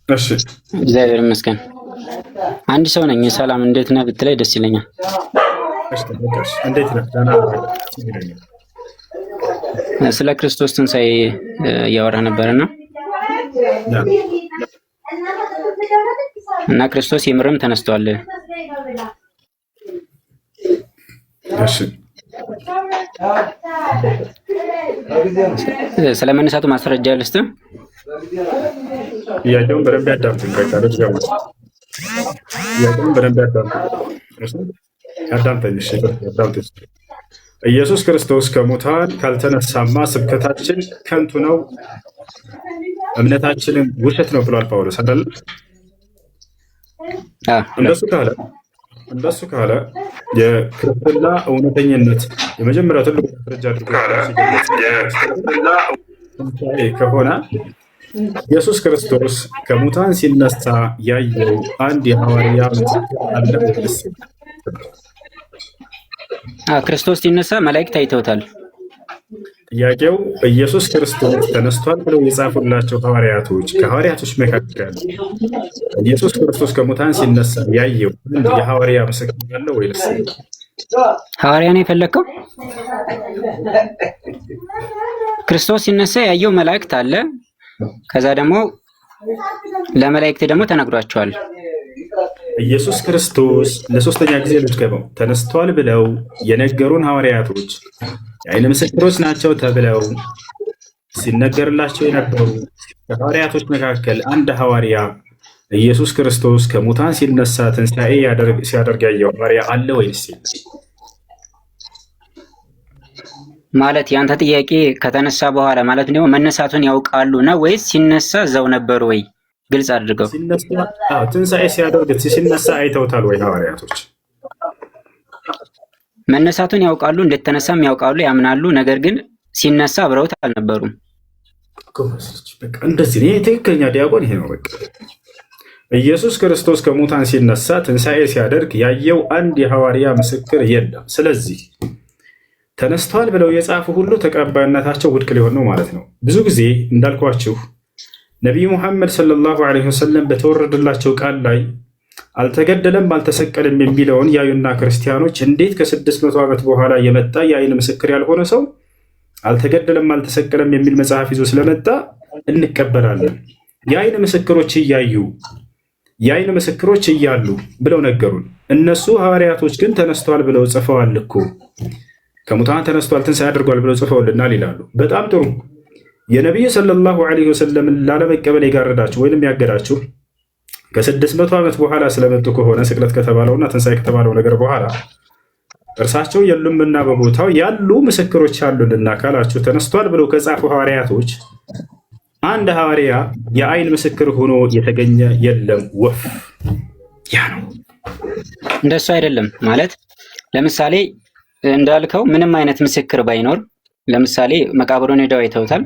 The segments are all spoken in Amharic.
እሺ እግዚአብሔር ይመስገን። አንድ ሰው ነኝ። ሰላም እንዴት ነህ ብትለኝ ደስ ይለኛል። እሺ እንዴት ነህ? ደህና ነህ? ስለ ክርስቶስ ትንሣኤ እያወራህ ነበርና እና ክርስቶስ የምርም ተነስቷል። እሺ ስለ መነሳቱ ማስረጃ ልስጥህ። ጥያቄውን በደንብ ያዳምጡኝ። ጥያቄውን በደንብ ያዳምጠኝ። እሺ ያዳምጠኝ። ኢየሱስ ክርስቶስ ከሙታን ካልተነሳማ ስብከታችን ከንቱ ነው፣ እምነታችንን ውሸት ነው ብሏል ጳውሎስ አይደል? እንደሱ ካለ የክርስትና እውነተኝነት የመጀመሪያው ትልቁ ማስረጃ አድርጎ ከሆነ ኢየሱስ ክርስቶስ ከሙታን ሲነሳ ያየው አንድ የሐዋርያ ምስክር አለ ወይስ? ክርስቶስ ሲነሳ መላእክት አይተውታል። ጥያቄው ኢየሱስ ክርስቶስ ተነስቷል ብለው የጻፉላቸው ሐዋርያቶች ከሐዋርያቶች መካከል ኢየሱስ ክርስቶስ ከሙታን ሲነሳ ያየው አንድ የሐዋርያ ምስክር አለ ወይስ? ሐዋርያ ነው የፈለከው? ክርስቶስ ሲነሳ ያየው መላእክት አለ። ከዛ ደግሞ ለመላእክት ደግሞ ተነግሯቸዋል። ኢየሱስ ክርስቶስ ለሶስተኛ ጊዜ ልድገመው፣ ተነስቷል ብለው የነገሩን ሐዋርያቶች የዓይን ምስክሮች ናቸው ተብለው ሲነገርላቸው የነበሩ ከሐዋርያቶች መካከል አንድ ሐዋርያ ኢየሱስ ክርስቶስ ከሙታን ሲነሳ ትንሣኤ ሲያደርግ ያየው ሐዋርያ አለ ወይስ? ማለት ያንተ ጥያቄ ከተነሳ በኋላ ማለት ነው መነሳቱን ያውቃሉ ነው ወይስ ሲነሳ እዛው ነበሩ ወይ? ግልጽ አድርገው። ትንሣኤ ሲያደርግ ሲነሳ አይተውታል ወይ ሐዋርያቶች? መነሳቱን ያውቃሉ፣ እንደተነሳም ያውቃሉ፣ ያምናሉ። ነገር ግን ሲነሳ አብረውት አልነበሩም። እንደዚህ ይሄ ትክክለኛ ዲያቆን ይሄ ነው። በቃ ኢየሱስ ክርስቶስ ከሙታን ሲነሳ ትንሣኤ ሲያደርግ ያየው አንድ የሐዋርያ ምስክር የለም። ስለዚህ ተነስቷል ብለው የጻፉ ሁሉ ተቀባይነታቸው ውድቅ ሊሆን ነው ማለት ነው። ብዙ ጊዜ እንዳልኳችሁ ነቢዩ ሙሐመድ ሰለላሁ ዐለይሂ ወሰለም በተወረደላቸው ቃል ላይ አልተገደለም አልተሰቀለም የሚለውን ያዩና ክርስቲያኖች እንዴት ከ600 ዓመት በኋላ የመጣ የዓይን ምስክር ያልሆነ ሰው አልተገደለም አልተሰቀለም የሚል መጽሐፍ ይዞ ስለመጣ እንቀበላለን። የዓይን ምስክሮች እያሉ ብለው ነገሩን። እነሱ ሐዋርያቶች ግን ተነስቷል ብለው ጽፈዋል እኮ ከሙታን ተነስቷል ትንሣኤ አድርጓል ብለው ጽፈውልናል ይላሉ። በጣም ጥሩ። የነቢዩ ሰለላሁ ዐለይሂ ወሰለምን ላለመቀበል የጋረዳችሁ ወይንም ያገዳችሁ ከ600 ዓመት በኋላ ስለመጡ ከሆነ ስቅለት ከተባለውና ትንሣኤ ከተባለው ነገር በኋላ እርሳቸው የሉምና በቦታው ያሉ ምስክሮች አሉንና ካላችሁ ተነስቷል ብለው ከጻፉ ሐዋርያቶች አንድ ሐዋርያ የዓይን ምስክር ሆኖ የተገኘ የለም። ወፍ ያ ነው። እንደሱ አይደለም ማለት ለምሳሌ እንዳልከው ምንም አይነት ምስክር ባይኖር ለምሳሌ መቃብሩን ሄደው አይተውታል።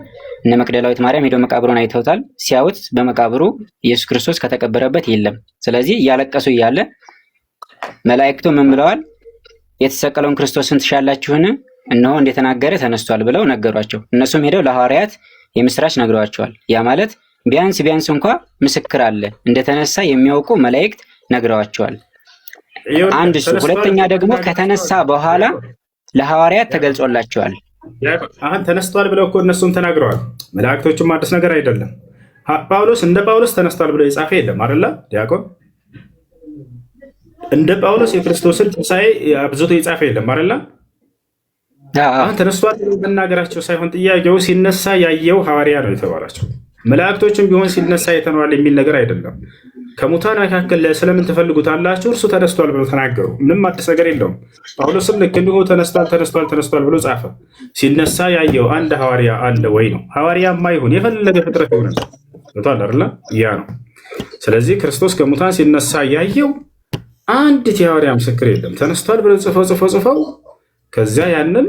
እነ መቅደላዊት ማርያም ሄደው መቃብሩን አይተውታል። ሲያዩት በመቃብሩ ኢየሱስ ክርስቶስ ከተቀበረበት የለም። ስለዚህ እያለቀሱ እያለ መላእክቱ ምን ብለዋል? የተሰቀለውን ክርስቶስን ትሻላችሁን? እነሆ እንደተናገረ ተነስቷል ብለው ነገሯቸው። እነሱም ሄደው ለሐዋርያት የምስራች ነግረዋቸዋል። ያ ማለት ቢያንስ እንኳ ምስክር አለ፣ እንደተነሳ የሚያውቁ መላእክት ነግረዋቸዋል። አንድ እሱ። ሁለተኛ ደግሞ ከተነሳ በኋላ ለሐዋርያት ተገልጾላቸዋል። አሁን ተነስቷል ብለው እኮ እነሱም ተናግረዋል። መላእክቶቹም አዲስ ነገር አይደለም። እንደ ጳውሎስ ተነስቷል ብለው የጻፈ የለም አይደለ ዲያቆን? እንደ ጳውሎስ የክርስቶስን ትንሣኤ አብዝቶ የጻፈ የለም አይደለ? አሁን ተነስቷል መናገራቸው ሳይሆን ጥያቄው ሲነሳ ያየው ሐዋርያ ነው የተባላቸው። መላእክቶችም ቢሆን ሲነሳ አይተነዋል የሚል ነገር አይደለም። ከሙታን መካከል ስለምን ትፈልጉታላችሁ? እርሱ ተነስቷል ብለው ተናገሩ። ምንም አዲስ ነገር የለውም። ጳውሎስም ልክ እንዲሁ ተነስቷል ብሎ ጻፈ። ሲነሳ ያየው አንድ ሐዋርያ አለ ወይ ነው። ሐዋርያማ ይሁን የፈለገ ፍጥረት ይሁን አይደለ? ያ ነው። ስለዚህ ክርስቶስ ከሙታን ሲነሳ ያየው አንዲት የሐዋርያ ምስክር የለም። ተነስቷል ብለው ጽፈው ከዚያ ያንን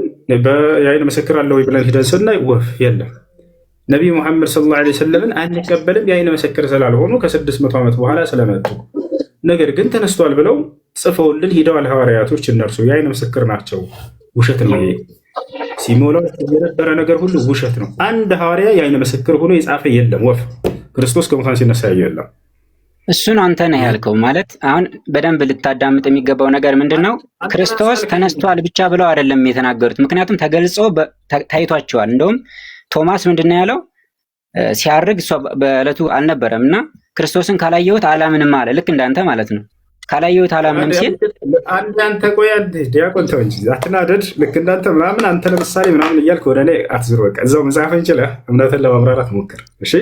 የዓይን ምስክር አለ ወይ ብለን ሂደን ስናይ ወፍ የለም። ነቢዩ ሙሐመድ ሰለላሁ ዐለይሂ ወሰለምን አንቀበልም የዓይን ምስክር ስላልሆኑ ከ600 ዓመት በኋላ ስለመጡ፣ ነገር ግን ተነስቷል ብለው ጽፈውልን ሂደዋል ሐዋርያቶች። እነርሱ የዓይን ምስክር ናቸው። ውሸት ነው። ሲሞላው የነበረ ነገር ሁሉ ውሸት ነው። አንድ ሐዋርያ የዓይን ምስክር ሆኖ የጻፈ የለም። ወፍ ክርስቶስ ከሙታን ሲነሳ ያየው የለም። እሱን አንተ ነህ ያልከው። ማለት አሁን በደንብ ልታዳምጥ የሚገባው ነገር ምንድነው? ክርስቶስ ተነስቷል ብቻ ብለው አይደለም የተናገሩት። ምክንያቱም ተገልጾ ታይቷቸዋል። እንደውም ቶማስ ምንድነው ያለው? ሲያርግ እሷ በዕለቱ አልነበረም እና ክርስቶስን ካላየሁት አላምንም አለ። ልክ እንዳንተ ማለት ነው። ካላየሁት አላምንም ሲል አንተ ቆይ ዲያቆን ተው እንጂ አትናደድ። ልክ እንዳንተ ምናምን አንተ ለምሳሌ ምናምን እያልክ ወደ እኔ አትዙር። በቃ እዛው መጽሐፍን ችለህ እምነትን ለማብራራት ሞክር። እሺ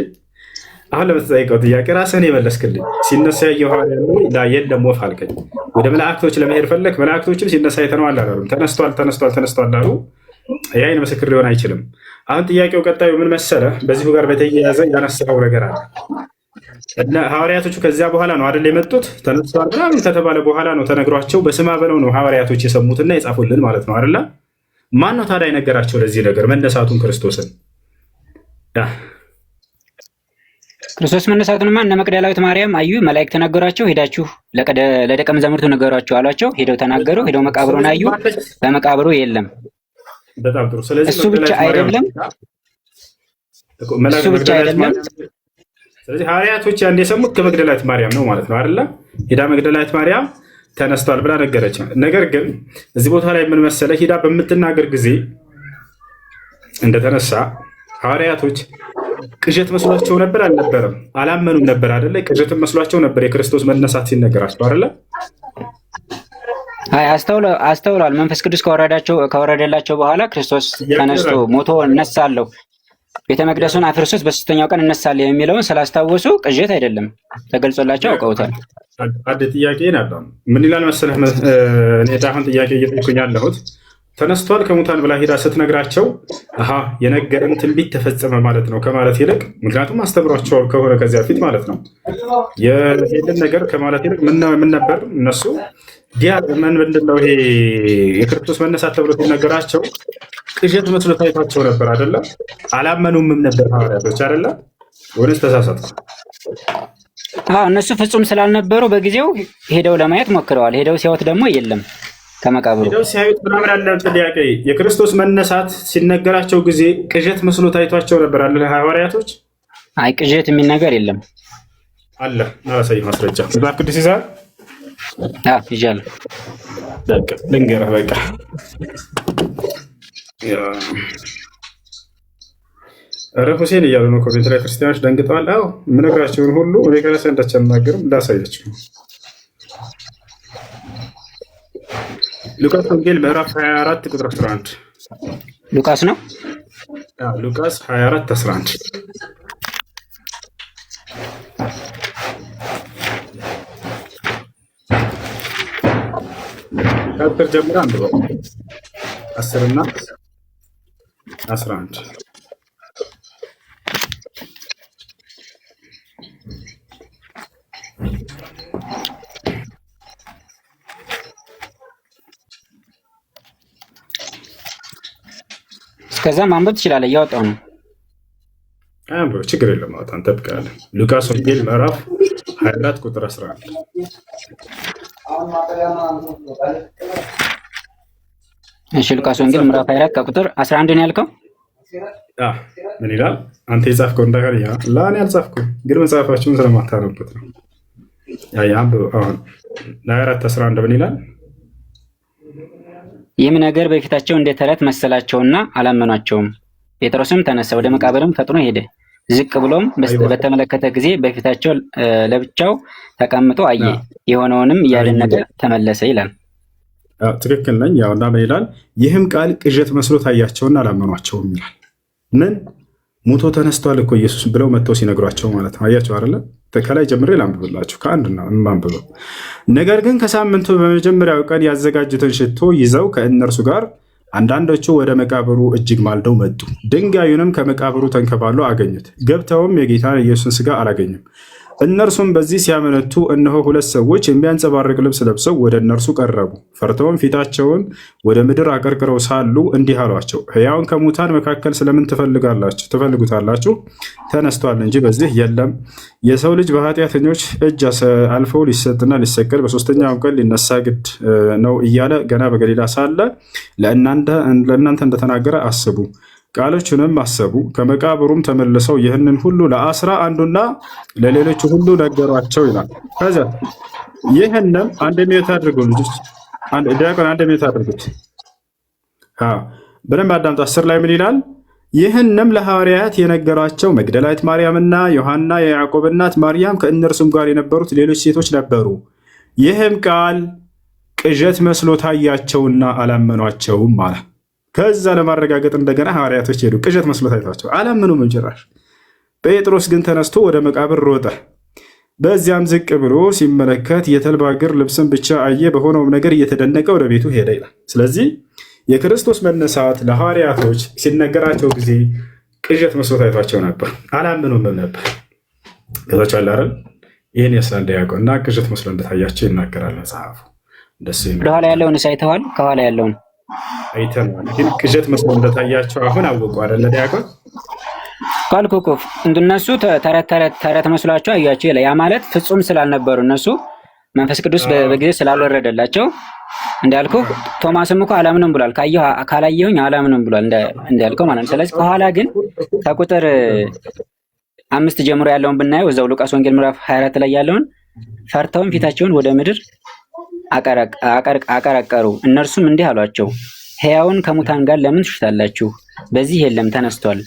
አሁን ለምትጠይቀው ጥያቄ ራስህን የመለስክልኝ። ሲነሳ ያየው ሐዋርያ የለም ወፍ አልከኝ። ወደ መላእክቶች ለመሄድ ፈለክ። መላእክቶችም ሲነሳ አይተነዋል አላሉም። ተነስቷል አሉ። የዓይን ምስክር ሊሆን አይችልም። አሁን ጥያቄው ቀጣዩ ምን መሰለህ? በዚሁ ጋር በተያያዘ ያነሳው ነገር አለ። ሐዋርያቶቹ ከዚያ በኋላ ነው አይደል የመጡት? ተነስቷል ምናምን ከተባለ በኋላ ነው ተነግሯቸው በስማ በለው ነው ሐዋርያቶች የሰሙትና የጻፉልን ማለት ነው አይደለ? ማን ነው ታዲያ የነገራቸው ለዚህ ነገር መነሳቱን ክርስቶስን? ክርስቶስ መነሳቱንማ እነ መቅደላዊት ማርያም አዩ፣ መላእክት ተናገሯቸው። ሄዳችሁ ለደቀ መዛሙርቱ ነገሯቸው አሏቸው። ሄደው ተናገሩ። ሄደው መቃብሩን አዩ። በመቃብሩ የለም። በጣም ጥሩ። ስለዚህ እሱ ብቻ አይደለም። ስለዚህ ሐዋርያቶች ያን የሰሙት ከመግደላዊት ማርያም ነው ማለት ነው አይደለ? ሄዳ መግደላዊት ማርያም ተነስቷል ብላ ነገረች። ነገር ግን እዚህ ቦታ ላይ ምን መሰለህ? ሄዳ በምትናገር ጊዜ እንደተነሳ ሐዋርያቶች ቅዠት መስሏቸው ነበር አልነበረም? አላመኑም ነበር አይደለ? ቅዠትም መስሏቸው ነበር የክርስቶስ መነሳት ሲነገራቸው አይደለ? አይ አስተውሏል። መንፈስ ቅዱስ ከወረደላቸው በኋላ ክርስቶስ ተነስቶ ሞቶ እነሳለሁ፣ ቤተ መቅደሱን አፍርሶት በሶስተኛው ቀን እነሳለሁ የሚለውን ስላስታወሱ ቅዠት አይደለም፣ ተገልጾላቸው አውቀውታል። አንድ ጥያቄ ናለ። ምን ይላል መሰለህ? እኔ አሁን ጥያቄ እየጠየኩኝ ያለሁት ተነስቷል ከሙታን ብላ ሄዳ ስትነግራቸው የነገረን ትንቢት ተፈጸመ ማለት ነው ከማለት ይልቅ፣ ምክንያቱም አስተምሯቸው ከሆነ ከዚያ ፊት ማለት ነው የሄድን ነገር ከማለት ይልቅ ምን ነበር እነሱ ምንድነው ይሄ የክርስቶስ መነሳት ተብሎ ሲነገራቸው ቅዠት መስሎ ታይቷቸው ነበር አይደለ? አላመኑምም ነበር ሐዋርያቶች አይደለ? ወይስ ተሳሳትኩ? እነሱ ፍጹም ስላልነበሩ በጊዜው ሄደው ለማየት ሞክረዋል። ሄደው ሲያዩት ደግሞ የለም ከመቃብሩ ሄደው ሲያዩት ምናምን አለ። ጥያቄ የክርስቶስ መነሳት ሲነገራቸው ጊዜ ቅዠት መስሎ ታይቷቸው ነበር አለ ሐዋርያቶች? አይ ቅዠት የሚል ነገር የለም አለ። አሳይ ማስረጃ መጽሐፍ ቅዱስ ይዛል ይዣለሁ። በቃ ልንገርህ። በቃ ኧረ ሁሴን እያሉ ነው ኮሜንት ላይ ክርስቲያኖች ደንግጠዋል። የምነግራቸውን ሁሉ እኔ ከራሴ እንዳቸናገርም እንዳሳያቸው ሉቃስ ወንጌል ምዕራፍ 24 ቁጥር 11 ሉቃስ ነው። ሉቃስ 24 11 ከቁጥር ጀምሮ አንብበው 10 እና 11 እስከዛ ማንበብ ትችላለህ። እያወጣሁ ነው። አንብበው፣ ችግር የለም። አንተ ብቃለህ። ሉቃስ ወንጌል ምዕራፍ 24 ቁጥር 11 እሺ ሉቃስ ወንጌል ምዕራፍ 24 ከቁጥር 11 ነው ያልከው? ምን ይላል? አንተ የጻፍከው እንዳካል ላኔ አልጻፍኩም፣ ግን መጽሐፋችሁን ስለማታነቡት ነው። አሁን 24 11 ምን ይላል? ይህም ነገር በፊታቸው እንደ ተረት መሰላቸውና አላመኗቸውም። ጴጥሮስም ተነሳ፣ ወደ መቃብርም ፈጥኖ ሄደ። ዝቅ ብሎም በተመለከተ ጊዜ በፊታቸው ለብቻው ተቀምጦ አየ፣ የሆነውንም እያደነቀ ተመለሰ ይላል። ትክክል ነኝ። ያውና ምን ይላል? ይህም ቃል ቅዠት መስሎ ታያቸውና አላመኗቸውም ይላል። ምን ሞቶ ተነስቷል እኮ ኢየሱስ ብለው መጥተው ሲነግሯቸው ማለት ነው። አያቸው አይደለ? ከላይ ጀምሬ ላንብብላችሁ ከአንድና ማንብበው። ነገር ግን ከሳምንቱ በመጀመሪያው ቀን ያዘጋጁትን ሽቶ ይዘው ከእነርሱ ጋር አንዳንዶቹ ወደ መቃብሩ እጅግ ማልደው መጡ። ድንጋዩንም ከመቃብሩ ተንከባሎ አገኙት። ገብተውም የጌታን ኢየሱስን ሥጋ አላገኙም። እነርሱም በዚህ ሲያመነቱ እነሆ ሁለት ሰዎች የሚያንጸባርቅ ልብስ ለብሰው ወደ እነርሱ ቀረቡ። ፈርተውም ፊታቸውን ወደ ምድር አቀርቅረው ሳሉ እንዲህ አሏቸው፣ ሕያውን ከሙታን መካከል ስለምን ትፈልጉታላችሁ? ተነስቷል እንጂ በዚህ የለም። የሰው ልጅ በኃጢአተኞች እጅ አልፎ ሊሰጥና ሊሰቀል በሦስተኛው ቀን ሊነሳ ግድ ነው እያለ ገና በገሊላ ሳለ ለእናንተ እንደተናገረ አስቡ። ቃሎቹንም አሰቡ። ከመቃብሩም ተመልሰው ይህንን ሁሉ ለአስራ አንዱና ለሌሎቹ ሁሉ ነገሯቸው ይላል። ከዚያ ይህንም አንድ ሚዩት አድርጉ ልጆች፣ ዲያቆን አንድ ሚዩት አድርጉት። በደንብ አዳምጡ። 10 ላይ ምን ይላል? ይህንም ለሐዋርያት የነገሯቸው መግደላዊት ማርያምና ዮሐና የያዕቆብ እናት ማርያም ከእነርሱም ጋር የነበሩት ሌሎች ሴቶች ነበሩ። ይህም ቃል ቅዠት መስሎ ታያቸውና አላመኗቸውም አለ። ከዛ ለማረጋገጥ እንደገና ሐዋርያቶች ሄዱ። ቅዠት መስሎ ታይቷቸው አላመኑም ጭራሽ። ጴጥሮስ ግን ተነስቶ ወደ መቃብር ሮጠ። በዚያም ዝቅ ብሎ ሲመለከት የተልባ እግር ልብስን ብቻ አየ። በሆነውም ነገር እየተደነቀ ወደ ቤቱ ሄደ ይላል። ስለዚህ የክርስቶስ መነሳት ለሐዋርያቶች ሲነገራቸው ጊዜ ቅዠት መስሎ ታይቷቸው ነበር፣ አላመኑም ነበር። ከዛቻለ አይደል? ይህን ያስላል ዲያቆን እና ቅዠት መስሎ እንደታያቸው ይናገራል መጽሐፉ። ወደኋላ ያለውን አይተዋል? ከኋላ ያለውን አይተናል፣ ግን ቅዠት መስሎ እንደታያቸው አሁን አወቁ አይደለ ዲያቆን? ካልኩኩፍ እነሱ ተረት መስሏቸው አያቸው ይላል። ያ ማለት ፍጹም ስላልነበሩ እነሱ መንፈስ ቅዱስ በጊዜ ስላልወረደላቸው እንዳልኩ ቶማስም እኮ አላምንም ብሏል። ካላየሁኝ አላምንም ብሏል እንዳልከው ማለት ነው። ስለዚህ ከኋላ ግን ከቁጥር 5 ጀምሮ ያለውን ብናየው እዛው ሉቃስ ወንጌል ምዕራፍ 24 ላይ ያለውን ፈርተውም ፊታቸውን ወደ ምድር አቀረቀሩ። እነርሱም እንዲህ አሏቸው፣ ሕያውን ከሙታን ጋር ለምን ትሽታላችሁ? በዚህ የለም ተነስቷል።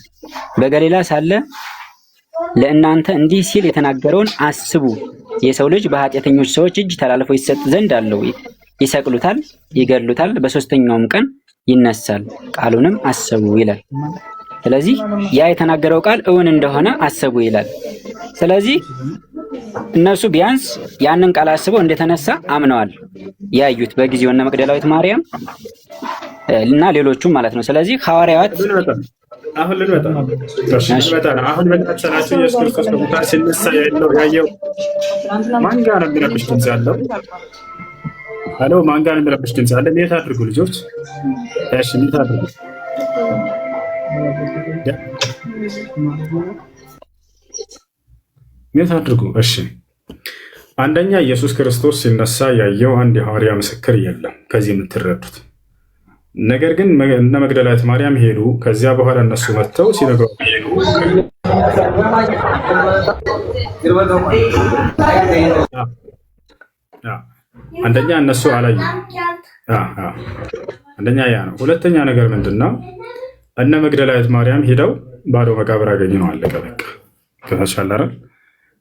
በገሊላ ሳለ ለእናንተ እንዲህ ሲል የተናገረውን አስቡ። የሰው ልጅ በኃጢአተኞች ሰዎች እጅ ተላልፎ ይሰጥ ዘንድ አለው። ይሰቅሉታል፣ ይገድሉታል፣ በሶስተኛውም ቀን ይነሳል። ቃሉንም አስቡ ይላል። ስለዚህ ያ የተናገረው ቃል እውን እንደሆነ አስቡ ይላል። ስለዚህ እነሱ ቢያንስ ያንን ቃል አስበው እንደተነሳ አምነዋል። ያዩት በጊዜው እነ መግደላዊት ማርያም እና ሌሎቹም ማለት ነው። ስለዚህ ሐዋርያት አሁን ልንመጣ አሁን መጣችላችሁ። ኢየሱስ ክርስቶስ ከሙታን ሲነሳ ያየው ማን ጋር ነው የሚረብሽ ድምፅ ያለው? ሄሎ፣ ማን ጋር ነው የሚረብሽ ድምፅ ያለው? ሜት አድርጉ ልጆች። እሺ፣ ሜት አድርጉ። ሜት አድርጉ። እሺ፣ አንደኛ ኢየሱስ ክርስቶስ ሲነሳ ያየው አንድ የሐዋርያ ምስክር የለም ከዚህ የምትረዱት ነገር ግን እነ መግደላዊት ማርያም ሄዱ። ከዚያ በኋላ እነሱ መጥተው ሲነግሩ አንደኛ እነሱ አላዩ። አንደኛ ያ ነው። ሁለተኛ ነገር ምንድነው? እነ መግደላዊት ማርያም ሄደው ባዶ መቃብር አገኙ ነው። አለቀ በቃ። ከተሻለ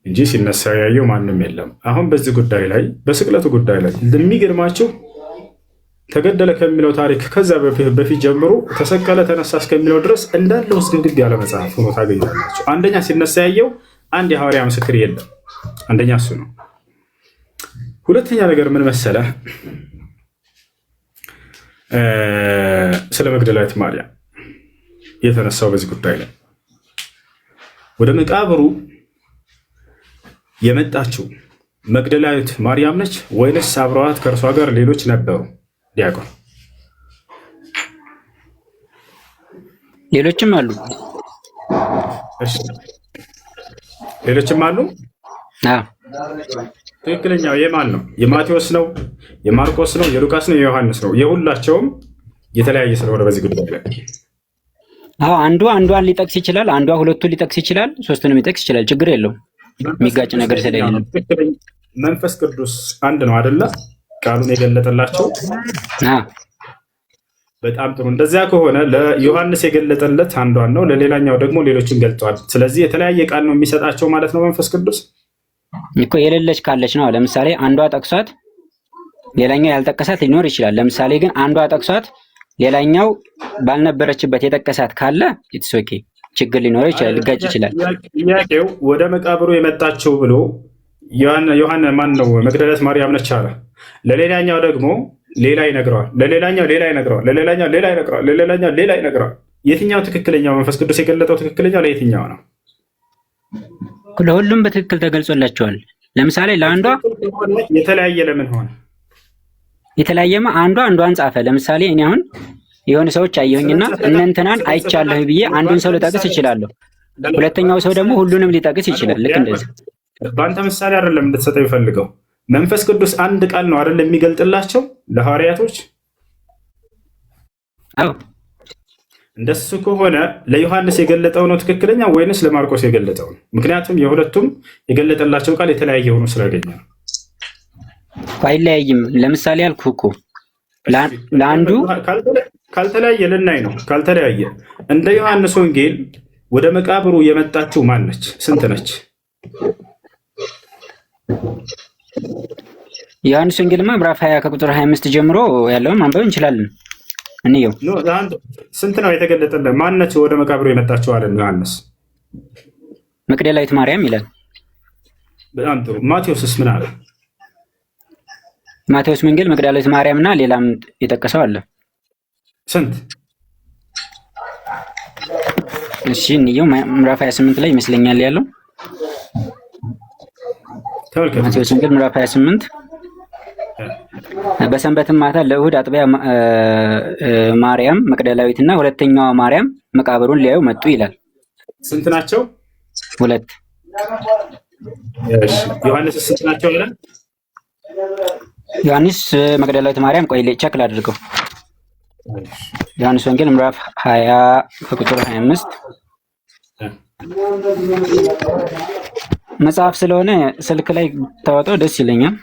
እንጂ ሲነሳ ያየው ማንም የለም። አሁን በዚህ ጉዳይ ላይ በስቅለቱ ጉዳይ ላይ እንደሚገርማችሁ ተገደለ ከሚለው ታሪክ ከዛ በፊት ጀምሮ ተሰቀለ ተነሳ እስከሚለው ድረስ እንዳለ ውስግብግብ ያለ መጽሐፍ ሆኖ ታገኛላችሁ። አንደኛ ሲነሳ ያየው አንድ የሐዋርያ ምስክር የለም። አንደኛ እሱ ነው። ሁለተኛ ነገር ምን መሰለ? ስለ መግደላዊት ማርያም የተነሳው በዚህ ጉዳይ ላይ ወደ መቃብሩ የመጣችው መግደላዊት ማርያም ነች ወይንስ አብረዋት ከእርሷ ጋር ሌሎች ነበሩ? ዲያቆን ሌሎችም አሉ። እሺ ሌሎችም አሉ። ትክክለኛው የማን ነው? የማቴዎስ ነው? የማርቆስ ነው? የሉቃስ ነው? የዮሐንስ ነው? የሁላቸውም የተለያየ ስለሆነ በዚህ ጉዳይ ላይ አንዱ አንዷን ሊጠቅስ ይችላል፣ አንዷ ሁለቱን ሊጠቅስ ይችላል፣ ሶስቱንም ሊጠቅስ ይችላል። ችግር የለውም። የሚጋጭ ነገር ስለሌለ መንፈስ ቅዱስ አንድ ነው አይደለ? ቃሉን የገለጠላቸው በጣም ጥሩ። እንደዚያ ከሆነ ለዮሐንስ የገለጠለት አንዷን ነው፣ ለሌላኛው ደግሞ ሌሎችን ገልጧል። ስለዚህ የተለያየ ቃል ነው የሚሰጣቸው ማለት ነው። መንፈስ ቅዱስ እኮ የሌለች ካለች ነው። ለምሳሌ አንዷ ጠቅሷት ሌላኛው ያልጠቀሳት ሊኖር ይችላል። ለምሳሌ ግን አንዷ ጠቅሷት ሌላኛው ባልነበረችበት የጠቀሳት ካለ ኢትስ ኦኬ፣ ችግር ሊኖር ይችላል፣ ሊጋጭ ይችላል። ጥያቄው ወደ መቃብሩ የመጣችው ብሎ ዮሐንስ ማን ነው? መግደላዊት ማርያም ነች አለ። ለሌላኛው ደግሞ ሌላ ይነግረዋል፣ ለሌላኛው ሌላ ይነግረዋል፣ ለሌላኛው ሌላ ይነግረዋል፣ ለሌላኛው ሌላ ይነግረዋል። የትኛው ትክክለኛው መንፈስ ቅዱስ የገለጠው ትክክለኛው ለየትኛው ነው? ለሁሉም በትክክል ተገልጾላቸዋል። ለምሳሌ ለአንዷ የተለያየ ለምን ሆነ? የተለያየማ አንዷን ጻፈ። ለምሳሌ እኔ አሁን የሆነ ሰዎች አየሁኝና እነንተናን አይቻለሁ ብዬ አንዱን ሰው ልጠቅስ ይችላለሁ። ሁለተኛው ሰው ደግሞ ሁሉንም ሊጠቅስ ይችላል። ልክ እንደዚህ በአንተ ምሳሌ አይደለም እንድትሰጠው ይፈልገው። መንፈስ ቅዱስ አንድ ቃል ነው አይደለም የሚገልጥላቸው ለሐዋርያቶች? አዎ። እንደሱ ከሆነ ለዮሐንስ የገለጠው ነው ትክክለኛ ወይንስ ለማርቆስ የገለጠው ነው? ምክንያቱም የሁለቱም የገለጠላቸው ቃል የተለያየ ሆኖ ስላገኘ ነው። አይለያይም። ለምሳሌ አልኩህ እኮ ለአንዱ ካልተለያየ ልናይ ነው። ካልተለያየ እንደ ዮሐንስ ወንጌል ወደ መቃብሩ የመጣችው ማን ነች? ስንት ነች? ዮሐንስ ወንጌልማ ምዕራፍ 20 ከቁጥር 25 ጀምሮ ያለውን ማንበብ እንችላለን። እንየው። ስንት ነው የተገለጠልን? ማን ነች ወደ መቃብሩ የመጣችው አለ ዮሐንስ? መቅደላዊት ማርያም ይላል። በጣም ጥሩ። ማቴዎስስ ምን አለ? ማቴዎስ ወንጌል መቅደላዊት ማርያም እና ሌላም የጠቀሰው አለ። ስንት? እሺ እንየው። ምዕራፍ 28 ላይ ይመስለኛል ያለው። ተመልከቱ። ማቴዎስ ወንጌል ምዕራፍ 28 በሰንበትም ማታ ለእሑድ አጥቢያ ማርያም መቅደላዊትና ሁለተኛዋ ማርያም መቃብሩን ሊያዩ መጡ ይላል። ስንት ናቸው? ሁለት። እሺ ዮሐንስ ስንት ናቸው ይላል? ዮሐንስ መቅደላዊት ማርያም ቆይ ቼክ ላድርገው። ዮሐንስ ወንጌል ምዕራፍ 20 ከቁጥር 25 መጽሐፍ ስለሆነ ስልክ ላይ ታወጣው ደስ ይለኛል።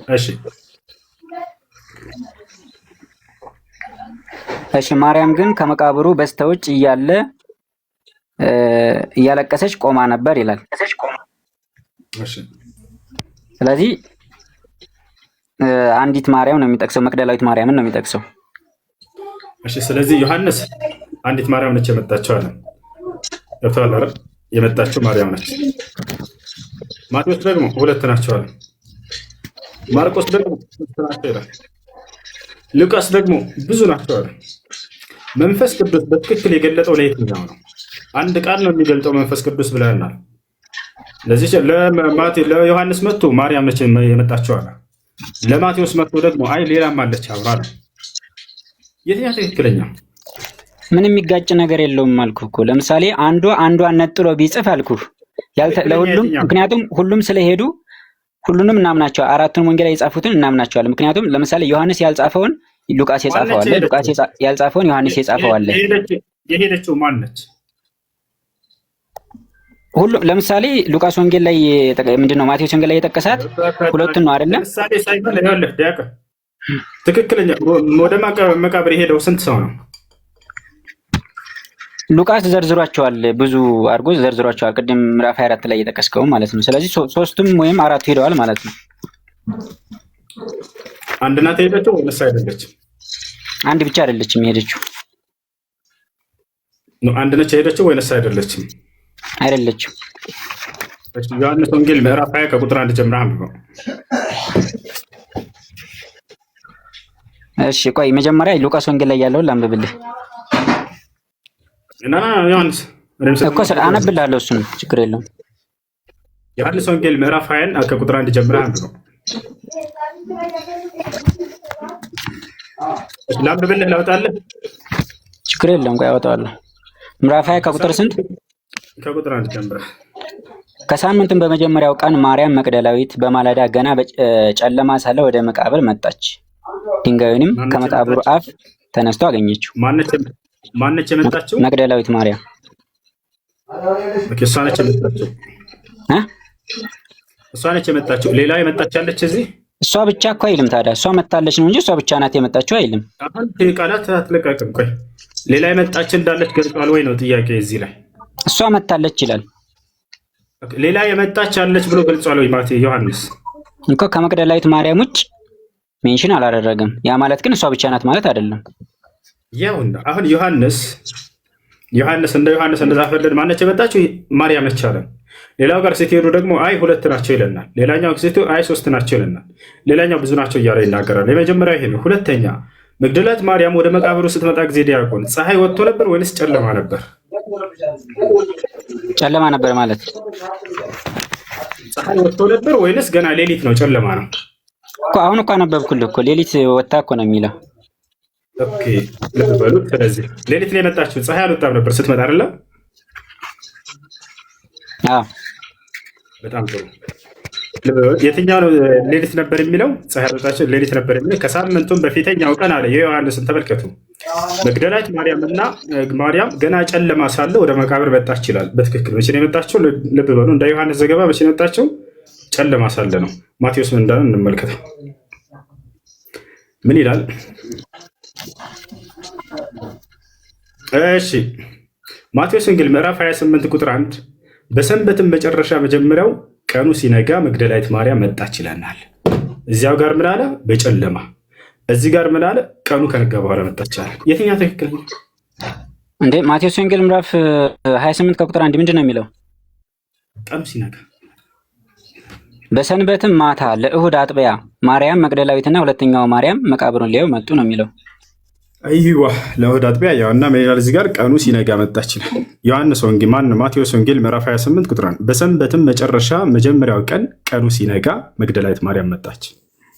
እሺ እሺ ማርያም ግን ከመቃብሩ በስተውጭ እያለቀሰች ቆማ ነበር ይላል። ስለዚህ አንዲት ማርያም ነው የሚጠቅሰው፣ መቅደላዊት ማርያምን ነው የሚጠቅሰው። እሺ ስለዚህ ዮሐንስ አንዲት ማርያም ነች የመጣችው አለ። ገብቶሃል አይደል? የመጣችው ማርያም ነች። ማቴዎስ ደግሞ ሁለት ናቸው አለ። ማርቆስ ደግሞ ሶስት ናቸው ይላል። ሉቃስ ደግሞ ብዙ ናቸው አለ። መንፈስ ቅዱስ በትክክል የገለጠው ለየትኛው ነው? አንድ ቃል ነው የሚገልጠው መንፈስ ቅዱስ ብለናል። ለዚህ ለዮሐንስ መጥቶ ማርያም ነች የመጣችው አለ። ለማቴዎስ መጥቶ ደግሞ አይ ሌላም አለች አብራ ነው። የትኛው ትክክለኛ? ምንም የሚጋጭ ነገር የለውም አልኩህ እኮ። ለምሳሌ አንዷን ነጥሎ ቢጽፍ አልኩህ ለሁሉም፣ ምክንያቱም ሁሉም ስለሄዱ ሁሉንም እናምናቸዋለን። አራቱን ወንጌል የጻፉትን እናምናቸዋለን። ምክንያቱም ለምሳሌ ዮሐንስ ያልጻፈውን ሉቃስ የጻፈው አለ፣ ሉቃስ ያልጻፈውን ዮሐንስ የጻፈው አለ። የሄደችው ማን ነች? ሁሉም ለምሳሌ ሉቃስ ወንጌል ላይ ምንድነው ማቴዎስ ወንጌል ላይ የጠቀሳት ሁለቱን ነው አይደለ? ለምሳሌ ሳይሆን ይኸውልህ ዲያቆ ትክክለኛ ወደ መቃብር የሄደው ስንት ሰው ነው? ሉቃስ ዘርዝሯቸዋል፣ ብዙ አድርጎ ዘርዝሯቸዋል። ቅድም ምዕራፍ 24 ላይ የጠቀስከው ማለት ነው። ስለዚህ ሶስቱም ወይም አራቱ ሄደዋል ማለት ነው። አንድ ናት የሄደችው ወይስ አይደለችም? አንድ ብቻ አይደለችም የሄደችው። አንድ ነች የሄደችው ወይስ አይደለችም? አይደለችም። ዮሐንስ ወንጌል ምዕራፍ 20 ከቁጥር 1 ጀምረህ አንብበው። እሺ ቆይ መጀመሪያ ሉቃስ ወንጌል ላይ ያለውን ላንብብልህ። ዮሐንስ እኮ አነብልሃለሁ፣ እሱን ችግር የለውም። ዮሐንስ ወንጌል ምዕራፍ 20 ከቁጥር 1 ጀምረህ አንብበው። ላንብብልህ ላውጣልህ? ችግር የለውም፣ ቆይ አወጣዋለሁ። ምዕራፍ 20 ከቁጥር ስንት? ከቁጥር 1 ጀምረህ። ከሳምንቱም በመጀመሪያው ቀን ማርያም መቅደላዊት በማለዳ ገና ጨለማ ሳለ ወደ መቃብር መጣች። ድንጋዩንም ከመቃብሩ አፍ ተነስቶ አገኘችው። ማነች የመጣችው? መቅደላዊት ማርያም። እሷ ነች የመጣችው። እሷ ነች የመጣችው። ሌላ የመጣች አለች እዚህ? እሷ ብቻ እኮ አይልም። ታዲያ እሷ መጣለች ነው እንጂ እሷ ብቻ ናት የመጣችው አይልም። አሁን ቃላት አትለቃቅም። ቆይ ሌላ የመጣች እንዳለች ገልጿል ወይ ነው ጥያቄ እዚህ ላይ? እሷ መጣለች ይላል። ሌላ የመጣች አለች ብሎ ገልጿል ወይ ዮሐንስ? እኮ ከመቅደላዊት ማርያም ውጭ ሜንሽን አላደረገም። ያ ማለት ግን እሷ ብቻ ናት ማለት አይደለም። ያውና አሁን ዮሐንስ እንደ ዮሐንስ እንደዛፈልን ማነች የመጣችው? ማርያም ነች አለ። ሌላው ጋር ስትሄዱ ደግሞ አይ ሁለት ናቸው ይለናል። ሌላኛው ስትሄዱ አይ ሶስት ናቸው ይለናል። ሌላኛው ብዙ ናቸው እያለ ይናገራል። የመጀመሪያ ይሄ ነው። ሁለተኛ መግደላዊት ማርያም ወደ መቃብሩ ስትመጣ ጊዜ ዲያቆን ፀሐይ ወጥቶ ነበር ወይንስ ጨለማ ነበር? ጨለማ ነበር ማለት ፀሐይ ወጥቶ ነበር ወይንስ ገና ሌሊት ነው ጨለማ ነው እኮ? አሁን እኮ አነበብኩልህ እኮ ሌሊት ወጣ እኮ ነው የሚለው። ኦኬ ልብ በሉ። ስለዚህ ሌሊት ላይ የመጣችው ፀሐይ አልወጣም ነበር ስትመጣ አይደለ? አዎ በጣም ጥሩ። የትኛው ነው ሌሊት ነበር የሚለው? ፀሐይ አልወጣችው ሌሊት ነበር የሚለው ከሳምንቱም በፊተኛው ቀን አለ። የዮሐንስን ተመልከቱ። መግደላዊት ማርያም ገና ጨለማ ሳለ ወደ መቃብር መጣች ይላል። በትክክል መቼ ነው የመጣችው? ልብ በሉ። እንደ ዮሐንስ ዘገባ መቼ ነው የመጣችው? ጨለማ ሳለ ነው። ማቴዎስ ምን እንዳለ እንመልከተው። ምን ይላል? እሺ ማቴዎስ ወንጌል ምዕራፍ 28 ቁጥር 1 በሰንበትም መጨረሻ መጀመሪያው ቀኑ ሲነጋ መግደላዊት ማርያም መጣች ይለናል። እዚያው ጋር ምን አለ? በጨለማ። እዚህ ጋር ምን አለ? ቀኑ ከነጋ በኋላ መጣች አለ። የትኛው ትክክል እንዴ? ማቴዎስ ወንጌል ምዕራፍ 28 ከቁጥር 1 ምንድን ነው የሚለው? ቀኑ ሲነጋ በሰንበትም ማታ ለእሁድ አጥቢያ ማርያም መግደላዊትና ሁለተኛው ማርያም መቃብሩን ሊያዩ መጡ ነው የሚለው። አይዋ ለእሁድ አጥቢያ ያውና ምን ይላል እዚህ ጋር? ቀኑ ሲነጋ መጣች ይላል። ዮሐንስ ወንጌል ማቴዎስ ወንጌል ምዕራፍ 28 ቁጥር 1 በሰንበትም መጨረሻ መጀመሪያው ቀን ቀኑ ሲነጋ መግደላዊት ማርያም መጣች።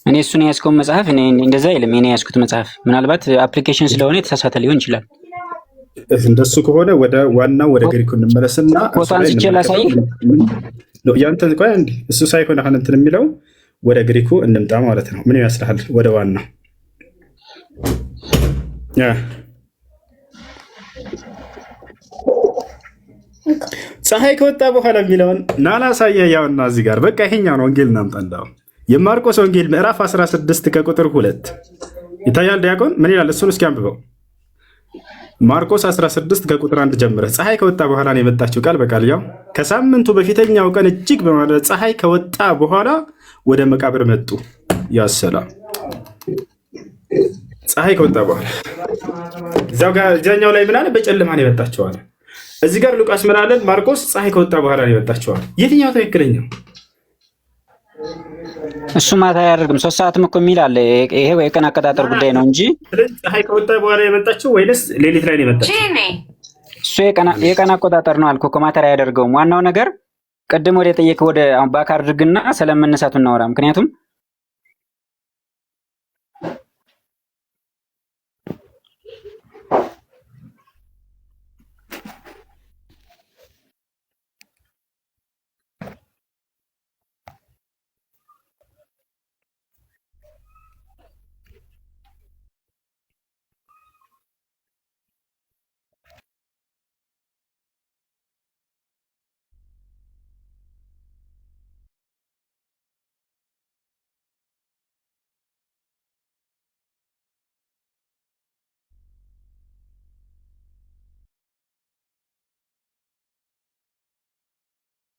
እኔ እሱን የያዝከውን መጽሐፍ እኔ እንደዛ አይልም። እኔ የያዝኩት መጽሐፍ ምናልባት አፕሊኬሽን ስለሆነ የተሳሳተ ሊሆን ይችላል። እንደሱ ከሆነ ወደ ዋናው ወደ ግሪኩ እንመለስና ፎቶ አንስቼ ላሳይህ። ያንተን ቆይ እንዴ እሱ ሳይሆን አሁን እንትን የሚለው ወደ ግሪኩ እንምጣ ማለት ነው። ምን ይመስልሃል? ወደ ዋናው ፀሐይ ከወጣ በኋላ የሚለውን ናላሳየ ያውና እዚህ ጋር በቃ ይሄኛውን ወንጌል እናምጣ። እንዳው የማርቆስ ወንጌል ምዕራፍ 16 ከቁጥር 2 ይታያል። ዲያቆን ምን ይላል? እሱን እስኪ አንብበው። ማርቆስ 16 ከቁጥር 1 ጀምረህ ፀሐይ ከወጣ በኋላ ነው የመጣችው ቃል በቃል ያው ከሳምንቱ በፊተኛው ቀን እጅግ በማለት ፀሐይ ከወጣ በኋላ ወደ መቃብር መጡ። ያሰላም ፀሐይ ከወጣ በኋላ እዚያኛው ላይ ምን አለ? በጨለማ ነው የመጣችው አለ። እዚህ ጋር ሉቃስ ምን አለን? ማርቆስ ፀሐይ ከወጣ በኋላ ነው የመጣችው አለ። የትኛው ትክክለኛው? እሱ ማታ አያደርግም 3 ሰዓትም እኮ የሚል አለ። ይሄ የቀን አቀጣጠር ጉዳይ ነው እንጂ ፀሐይ ከወጣ በኋላ የመጣችው ወይስ ሌሊት ላይ ነው የመጣችው? እሱ የቀን አቆጣጠር ነው አልኩ እኮ ማታ አያደርገውም። ዋናው ነገር ቅድም ወደ ጠየቅ ወደ ባክ አድርግና ስለመነሳቱ እናወራ። ምክንያቱም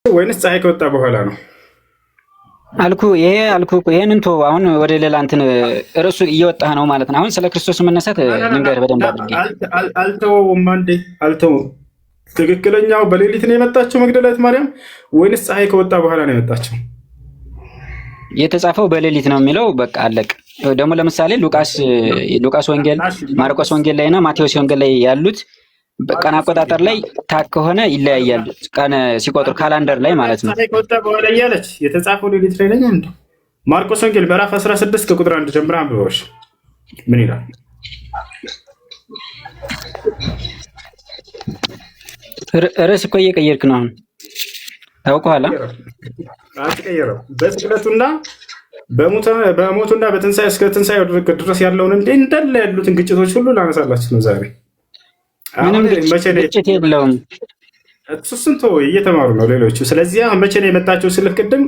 ወይንስ ፀሐይ ከወጣ በኋላ ነው አልኩ። ይሄንን ተው። አሁን ወደ ሌላ እንትን እርሱ እየወጣህ ነው ማለት ነው። አሁን ስለ ክርስቶስ መነሳት ልንገርህ በደንብ አድርጌ። አልተውም አንዴ አልተውም። ትክክለኛው በሌሊት ነው የመጣችው መግደላዊት ማርያም ወይንስ ፀሐይ ከወጣ በኋላ ነው የመጣችው? የተጻፈው በሌሊት ነው የሚለው በቃ አለቅ። ደግሞ ለምሳሌ ሉቃስ ወንጌል፣ ማርቆስ ወንጌል ላይ እና ማቴዎስ ወንጌል ላይ ያሉት ቀን አቆጣጠር ላይ ታክ ከሆነ ይለያያል። ቀን ሲቆጥሩ ካላንደር ላይ ማለት ነው። ከወጣ በኋላ እያለች የተጻፈው ሌሊት ላይ ነኝ እንዴ? ማርቆስ ወንጌል ምዕራፍ 16 ከቁጥር 1 ጀምራ አንብበሽ ምን ይላል? ርዕስ እኮ እየቀየርክ ነው አሁን ታውቀዋል። አትቀየረው። በስቅለቱና በሞቱና በትንሣኤ እስከ ትንሣኤ ድረስ ያለውን እንዳለ ያሉትን ግጭቶች ሁሉ ላነሳላችሁ ነው ዛሬ። ምንም ግጭት የለውም። እሱን ተው፣ እየተማሩ ነው ሌሎቹ። ስለዚህ አሁን መቼ ነው የመጣችው ስልህ ቅድም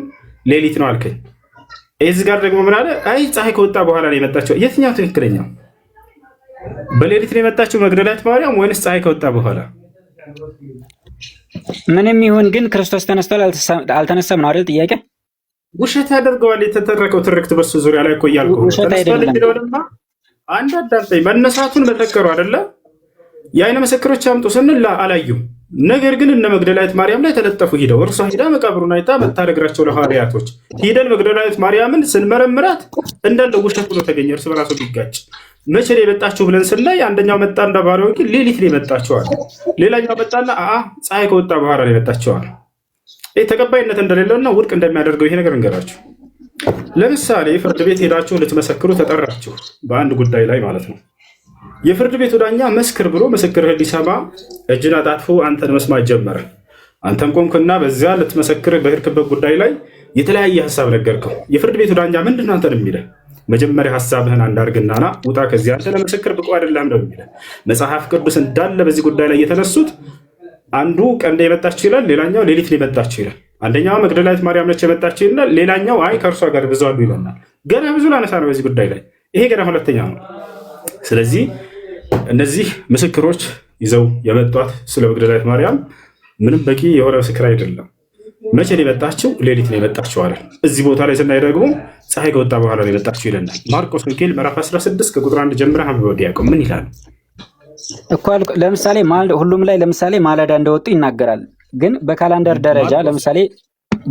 ሌሊት ነው አልከኝ። እዚህ ጋር ደግሞ ምን አለ? አይ ፀሐይ ከወጣ በኋላ ነው የመጣችው። የትኛው ትክክለኛው? በሌሊት ነው የመጣችው መግደላዊት ማርያም ወይንስ ፀሐይ ከወጣ በኋላ? ምንም ይሁን ግን ክርስቶስ ተነስቷል አልተነሳም ነው አይደል ጥያቄ? ውሸት ያደርገዋል የተተረከው ትርክት በሱ ዙሪያ ላይ እኮ እያልኩ ውሸት አይደለም። አንድ አዳምጠኝ። መነሳቱን መሰከሩ አይደለ? የአይነ ምስክሮች አምጡ ስንል አላዩም። ነገር ግን እነ መግደላዊት ማርያም ላይ ተለጠፉ። ሂደው እርሷ ሂዳ መቃብሩን አይታ መታደግራቸው ለሐዋርያቶች ሂደን መግደላዊት ማርያምን ስንመረምራት እንዳለ ውሸት ብሎ ተገኘ። እርስ በራሱ ሊጋጭ መቼ ነው የመጣችሁ ብለን ስናይ አንደኛው መጣ እንደ ባሪያው ግን ሌሊት ነው የመጣችዋል። ሌላኛው መጣና ፀሐይ ከወጣ በኋላ ነው የመጣችዋል። ይህ ተቀባይነት እንደሌለውና ውድቅ እንደሚያደርገው ይሄ ነገር እንገራችሁ። ለምሳሌ ፍርድ ቤት ሄዳችሁ ልትመሰክሩ ተጠራችሁ በአንድ ጉዳይ ላይ ማለት ነው። የፍርድ ቤቱ ዳኛ መስክር ብሎ ምስክርህን ሊሰማ እጅን አጣጥፎ አንተን መስማት ጀመረ። አንተም ቆምክና በዚያ ልትመሰክር በሄድክበት ጉዳይ ላይ የተለያየ ሀሳብ ነገርከው። የፍርድ ቤቱ ዳኛ ምንድን ነው አንተን የሚልህ? መጀመሪያ ሀሳብህን አንዳርግና ና ውጣ፣ ከዚያ አንተ ለምስክር ብቁ አይደለም ነው የሚልህ። መጽሐፍ ቅዱስ እንዳለ በዚህ ጉዳይ ላይ የተነሱት አንዱ ቀን የመጣችው ይላል፣ ሌላኛው ሌሊት የመጣችው ይላል። አንደኛው መግደላዊት ማርያም ነች የመጣችው ይላል፣ ሌላኛው አይ ከእርሷ ጋር ብዙ አሉ ይለናል። ገና ብዙ ላነሳ ነው በዚህ ጉዳይ ላይ። ይሄ ገና ሁለተኛ ነው። ስለዚህ እነዚህ ምስክሮች ይዘው የመጧት ስለ መግደላዊት ማርያም ምንም በቂ የሆነ ምስክር አይደለም። መቼ ነው የመጣችው? ሌሊት ነው የመጣችው አለ። እዚህ ቦታ ላይ ስናይ ደግሞ ፀሐይ ከወጣ በኋላ ነው የመጣችው ይለናል። ማርቆስ ወንጌል ምዕራፍ 16 ከቁጥር 1 ጀምረህ አንብበው ዲያቆን ምን ይላል እኮ። ለምሳሌ ሁሉም ላይ ለምሳሌ ማለዳ እንደወጡ ይናገራል። ግን በካላንደር ደረጃ ለምሳሌ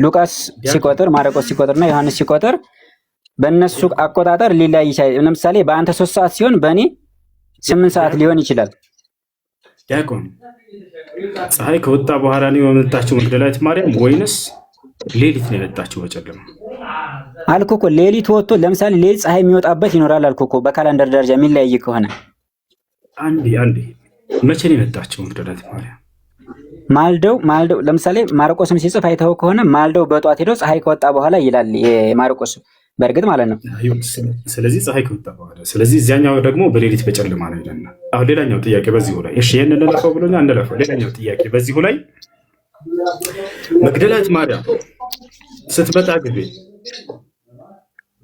ሉቃስ ሲቆጥር፣ ማርቆስ ሲቆጥርና ዮሐንስ ሲቆጥር በእነሱ አቆጣጠር ሊለያይ ይችላል። ለምሳሌ በአንተ 3 ሰዓት ሲሆን በእኔ 8 ሰዓት ሊሆን ይችላል። ዲያቆን ፀሐይ ከወጣ በኋላ ነው የመጣችው መግደላዊት ማርያም ወይንስ ሌሊት ነው የመጣችው በጨለማ? አልኩህ እኮ ሌሊት ወጥቶ ለምሳሌ ሌሊት ፀሐይ የሚወጣበት ይኖራል አልኩህ እኮ። በካላንደር ደረጃ የሚለያይ ከሆነ አንዴ መቼ ነው የመጣችው መግደላዊት ማርያም? ማልደው ለምሳሌ ማርቆስም ሲጽፍ አይተው ከሆነ ማልደው በጧት ሄደው ፀሐይ ከወጣ በኋላ ይላል የማርቆስ በእርግጥ ማለት ነው። ስለዚህ ፀሐይ ከወጣ በኋላ፣ ስለዚህ እዚያኛው ደግሞ በሌሊት በጨለማ ነው ይለናል። አሁን ሌላኛው ጥያቄ በዚሁ ላይ እሺ፣ ይሄን እንለፈው ብሎኛል፣ እንለፈው። ሌላኛው ጥያቄ በዚሁ ላይ መግደላዊት ማርያም ስትመጣ ጊዜ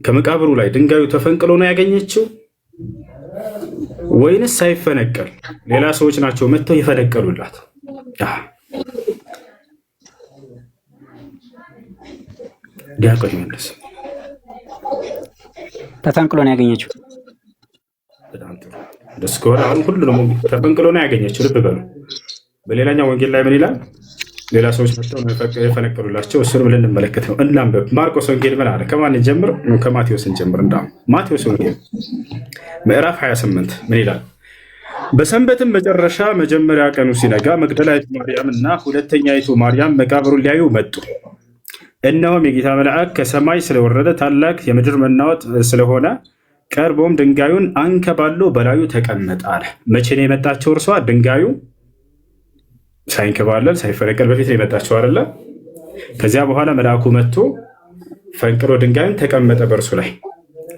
ከመቃብሩ ላይ ድንጋዩ ተፈንቅሎ ነው ያገኘችው ወይንስ ሳይፈነቀል ሌላ ሰዎች ናቸው መጥተው የፈነቀሉላት? ዲያቆን ይመልስ። ተፈንቅሎ ነው ያገኘችው። በጣም ጥሩ። ደስ ከሆነ አሁን ሁሉንም ተፈንቅሎ ነው ያገኘችው። ልብ በሉ። በሌላኛው ወንጌል ላይ ምን ይላል? ሌላ ሰዎች መጥተው የፈነቀሉላቸው። እሱንም ልንመለከት ነው። እናንብብ። ማርቆስ ወንጌል ምን አለ? ከማን እንጀምር? ከማቴዎስ እንጀምር። ማቴዎስ ወንጌል ምዕራፍ 28 ምን ይላል? በሰንበትም መጨረሻ መጀመሪያ ቀኑ ሲነጋ መግደላዊት ማርያም እና ሁለተኛይቱ ማርያም መቃብሩን ሊያዩ መጡ። እነሆም የጌታ መልአክ ከሰማይ ስለወረደ ታላቅ የምድር መናወጥ ስለሆነ ቀርቦም ድንጋዩን አንከባሎ በላዩ ተቀመጠ አለ። መቼ ነው የመጣቸው? እርሷ ድንጋዩ ሳይንከባለል ሳይፈነቀል በፊት ነው የመጣቸው አይደለ? ከዚያ በኋላ መልአኩ መጥቶ ፈንቅሎ ድንጋዩን ተቀመጠ በእርሱ ላይ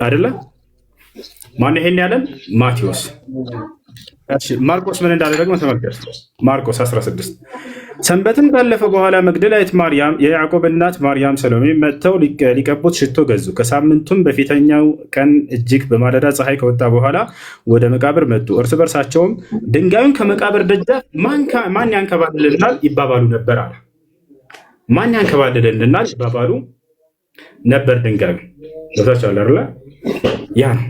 አይደለ? ማን ይሄን ያለን? ማቴዎስ። ማርቆስ ምን እንዳለ ደግሞ ተመልከቱ። ማርቆስ 16 ሰንበትም ካለፈ በኋላ መግደላዊት ማርያም፣ የያዕቆብ እናት ማርያም፣ ሰሎሜ መጥተው ሊቀቡት ሽቶ ገዙ። ከሳምንቱም በፊተኛው ቀን እጅግ በማለዳ ፀሐይ ከወጣ በኋላ ወደ መቃብር መጡ። እርስ በርሳቸውም ድንጋዩን ከመቃብር ደጃፍ ማን ያንከባልልናል ይባባሉ ነበር አለ። ማን ያንከባልልናል ይባባሉ ነበር። ድንጋዩ ገብታችኋል አይደለ? ያ ነው።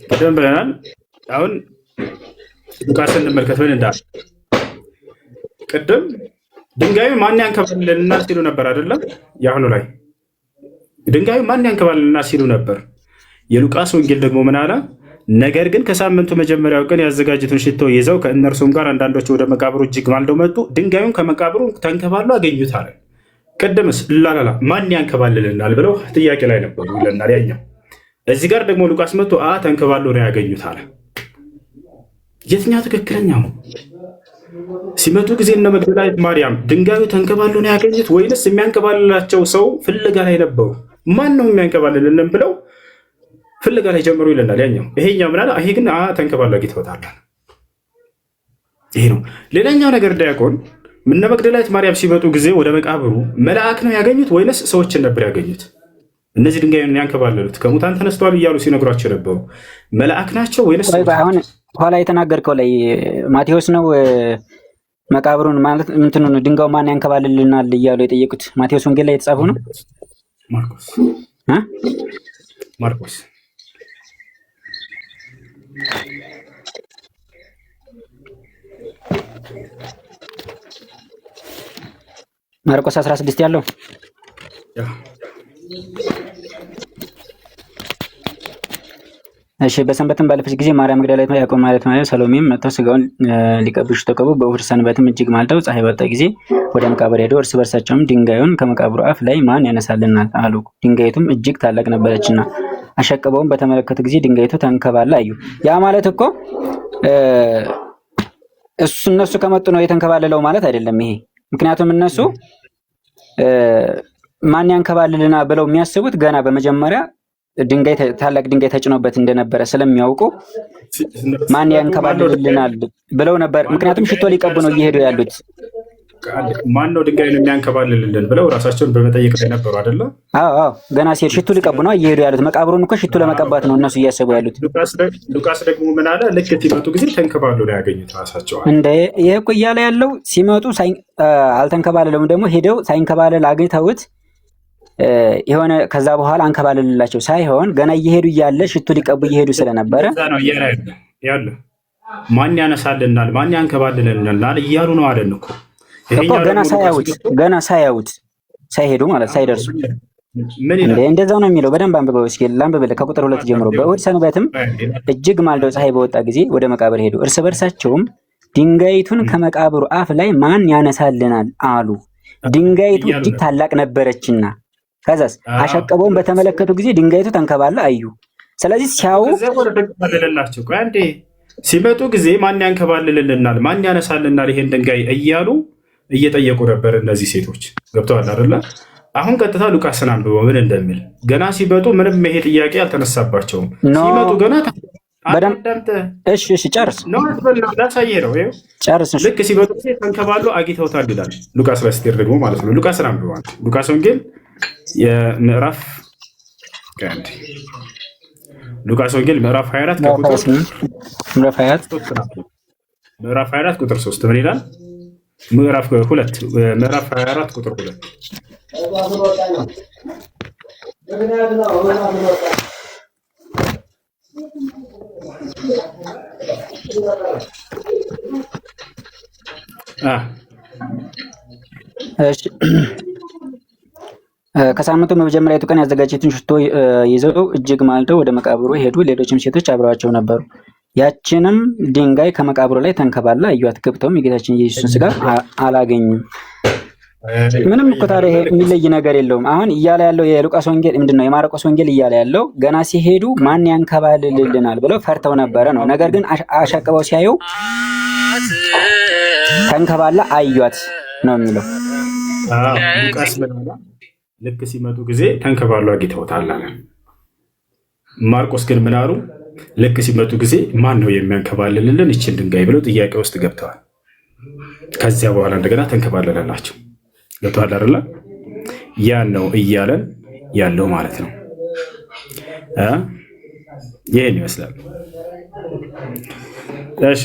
ቅድም ብለናል። አሁን ሉቃስን እንመልከት። ምን እንዳለ ቅድም ድንጋዩ ማን ያንከባልልናል ሲሉ ነበር አይደለም? የአሁኑ ላይ ድንጋዩ ማን ያንከባልልናል ሲሉ ነበር። የሉቃስ ወንጌል ደግሞ ምን አለ? ነገር ግን ከሳምንቱ መጀመሪያው ቀን ያዘጋጁትን ሽቶ ይዘው ከእነርሱም ጋር አንዳንዶቹ ወደ መቃብሩ እጅግ ማልደው መጡ። ድንጋዩን ከመቃብሩ ተንከባሎ አገኙት አለ። ቅድምስ ላላላ ማን ያንከባልልናል ብለው ጥያቄ ላይ ነበሩ ይለናል ያኛው። እዚህ ጋር ደግሞ ሉቃስ መጥቶ ተንከባሎ ነው ያገኙት አለ። የትኛው ትክክለኛው? ሲመጡ ጊዜ እነ መግደላዊት ማርያም ድንጋዩ ተንከባሎ ነው ያገኙት ወይንስ የሚያንከባልላቸው ሰው ፍለጋ ላይ ነበሩ? ማን ነው የሚያንከባልልን ብለው ፍለጋ ላይ ጀምሩ ይለናል ያኛው። ይሄኛው ምናለ? ይሄ ግን ተንከባሎ አግኝተውታል። ይሄ ነው። ሌላኛው ነገር ዲያቆን እነ መግደላዊት ማርያም ሲመጡ ጊዜ ወደ መቃብሩ መልአክ ነው ያገኙት ወይንስ ሰዎችን ነበር ያገኙት? እነዚህ ድንጋዩን ያንከባለሉት ከሙታን ተነስተዋል እያሉ ሲነግሯቸው ነበሩ መልአክ ናቸው ወይንስ? አሁን ኋላ የተናገርከው ላይ ማቴዎስ ነው መቃብሩን ማለት እንትኑን ድንጋዩ ማን ያንከባልልናል እያሉ የጠየቁት ማቴዎስ ወንጌል ላይ የተጻፈው ነው? ማርቆስ ማርቆስ 16 ያለው እሺ። በሰንበትም ባለፈች ጊዜ ማርያም መግደላዊት፣ ያዕቆብ ማለት ማርያም፣ ሰሎሜም መጥተው ስጋውን ሊቀብሹ ተቀቡ። በእሑድ ሰንበትም እጅግ ማልደው ፀሐይ በወጣ ጊዜ ወደ መቃብር ሄደው እርስ በርሳቸውም ድንጋዩን ከመቃብሩ አፍ ላይ ማን ያነሳልናል አሉ። ድንጋይቱም እጅግ ታላቅ ነበረችና አሸቅበውም በተመለከቱ ጊዜ ድንጋይቱ ተንከባላ አዩ። ያ ማለት እኮ እነሱ ከመጡ ነው የተንከባለለው ማለት አይደለም ይሄ። ምክንያቱም እነሱ ማን ያንከባልልና ብለው የሚያስቡት ገና በመጀመሪያ ታላቅ ድንጋይ ተጭኖበት እንደነበረ ስለሚያውቁ ማን ያንከባልልናል ብለው ነበር። ምክንያቱም ሽቶ ሊቀቡ ነው እየሄዱ ያሉት። ማን ነው ድንጋይን የሚያንከባልልልን ብለው ራሳቸውን በመጠየቅ ላይ ነበሩ አይደለ? አዎ ገና ሲሄድ ሽቱ ሊቀቡ ነው እየሄዱ ያሉት። መቃብሩን እኮ ሽቱ ለመቀባት ነው እነሱ እያሰቡ ያሉት። ሉቃስ ደግሞ ምን አለ? ልክ ሲመጡ ጊዜ ተንከባሉ ነው ያገኙት ራሳቸው። እንደ ይሄ እኮ እያለ ያለው ሲመጡ አልተንከባለለውም፣ ደግሞ ሄደው ሳይንከባለል አግኝተውት የሆነ ከዛ በኋላ አንከባለልላቸው ሳይሆን ገና እየሄዱ እያለ ሽቱ ሊቀቡ እየሄዱ ስለነበረ ያለ ማን ያነሳልናል ማን ያንከባልልናል እያሉ ነው አለን እኮ ገና ሳያዩት ሳይሄዱ ማለት ሳይደርሱ እንደዛው ነው የሚለው። በደንብ አንብበው እስኪ ላንብብልህ ከቁጥር 2 ጀምሮ። በእሑድ ሰንበትም እጅግ ማልደው ፀሐይ በወጣ ጊዜ ወደ መቃብር ሄዱ። እርስ በርሳቸውም ድንጋይቱን ከመቃብሩ አፍ ላይ ማን ያነሳልናል አሉ። ድንጋይቱ እጅግ ታላቅ ነበረችና። ከዛስ አሸቅበውን በተመለከቱ ጊዜ ድንጋይቱ ተንከባላ አዩ። ስለዚህ ሲመጡ ጊዜ ማን ያንከባልልልናል ማን ያነሳልናል ይሄን ድንጋይ እያሉ እየጠየቁ ነበር እነዚህ ሴቶች። ገብተዋል አይደለ? አሁን ቀጥታ ሉቃስን አንብበው ምን እንደሚል። ገና ሲመጡ ምንም ይሄ ጥያቄ አልተነሳባቸውም። ሲመጡ ገና እሺ ጨርስ ላሳየህ ነው። ጨርስ። ልክ ሲመጡ ጊዜ ተንከባሉ አግኝተውታል ይላል ሉቃስ ላይ ስትሄድ ደግሞ ማለት ነው። ሉቃስን አንብበው። ሉቃስ ወንጌል የምዕራፍ ሉቃስ ወንጌል ምዕራፍ 24 ምዕራፍ 24 ቁጥር 3 ምን ይላል? ምዕራፍ 24 ቁጥር 2 ከሳምንቱ በመጀመሪያቱ ቀን ያዘጋጀቱን ሽቶ ይዘው እጅግ ማልደው ወደ መቃብሩ ሄዱ። ሌሎችም ሴቶች አብረዋቸው ነበሩ። ያችንም ድንጋይ ከመቃብሩ ላይ ተንከባላ አዩአት። ገብተውም የጌታችን ኢየሱስን ስጋ አላገኙም። ምንም እኮ ታዲያ ይሄ የሚለይ ነገር የለውም። አሁን እያለ ያለው የሉቃስ ወንጌል ምንድነው? የማርቆስ ወንጌል እያለ ያለው ገና ሲሄዱ ማን ያንከባልልልናል ብለው ፈርተው ነበረ ነው። ነገር ግን አሸቅበው ሲያዩ ተንከባላ አዩአት ነው የሚለው። ሉቃስ ልክ ሲመጡ ጊዜ ተንከባሉ አግኝተውታል አለ። ማርቆስ ግን ምን አሉ? ልክ ሲመጡ ጊዜ ማን ነው የሚያንከባልልልን ይችን ድንጋይ ብለው ጥያቄ ውስጥ ገብተዋል። ከዚያ በኋላ እንደገና ተንከባለለላቸው። ገብተዋል አይደለ? ያን ነው እያለን ያለው ማለት ነው። ይህን ይመስላል። እሺ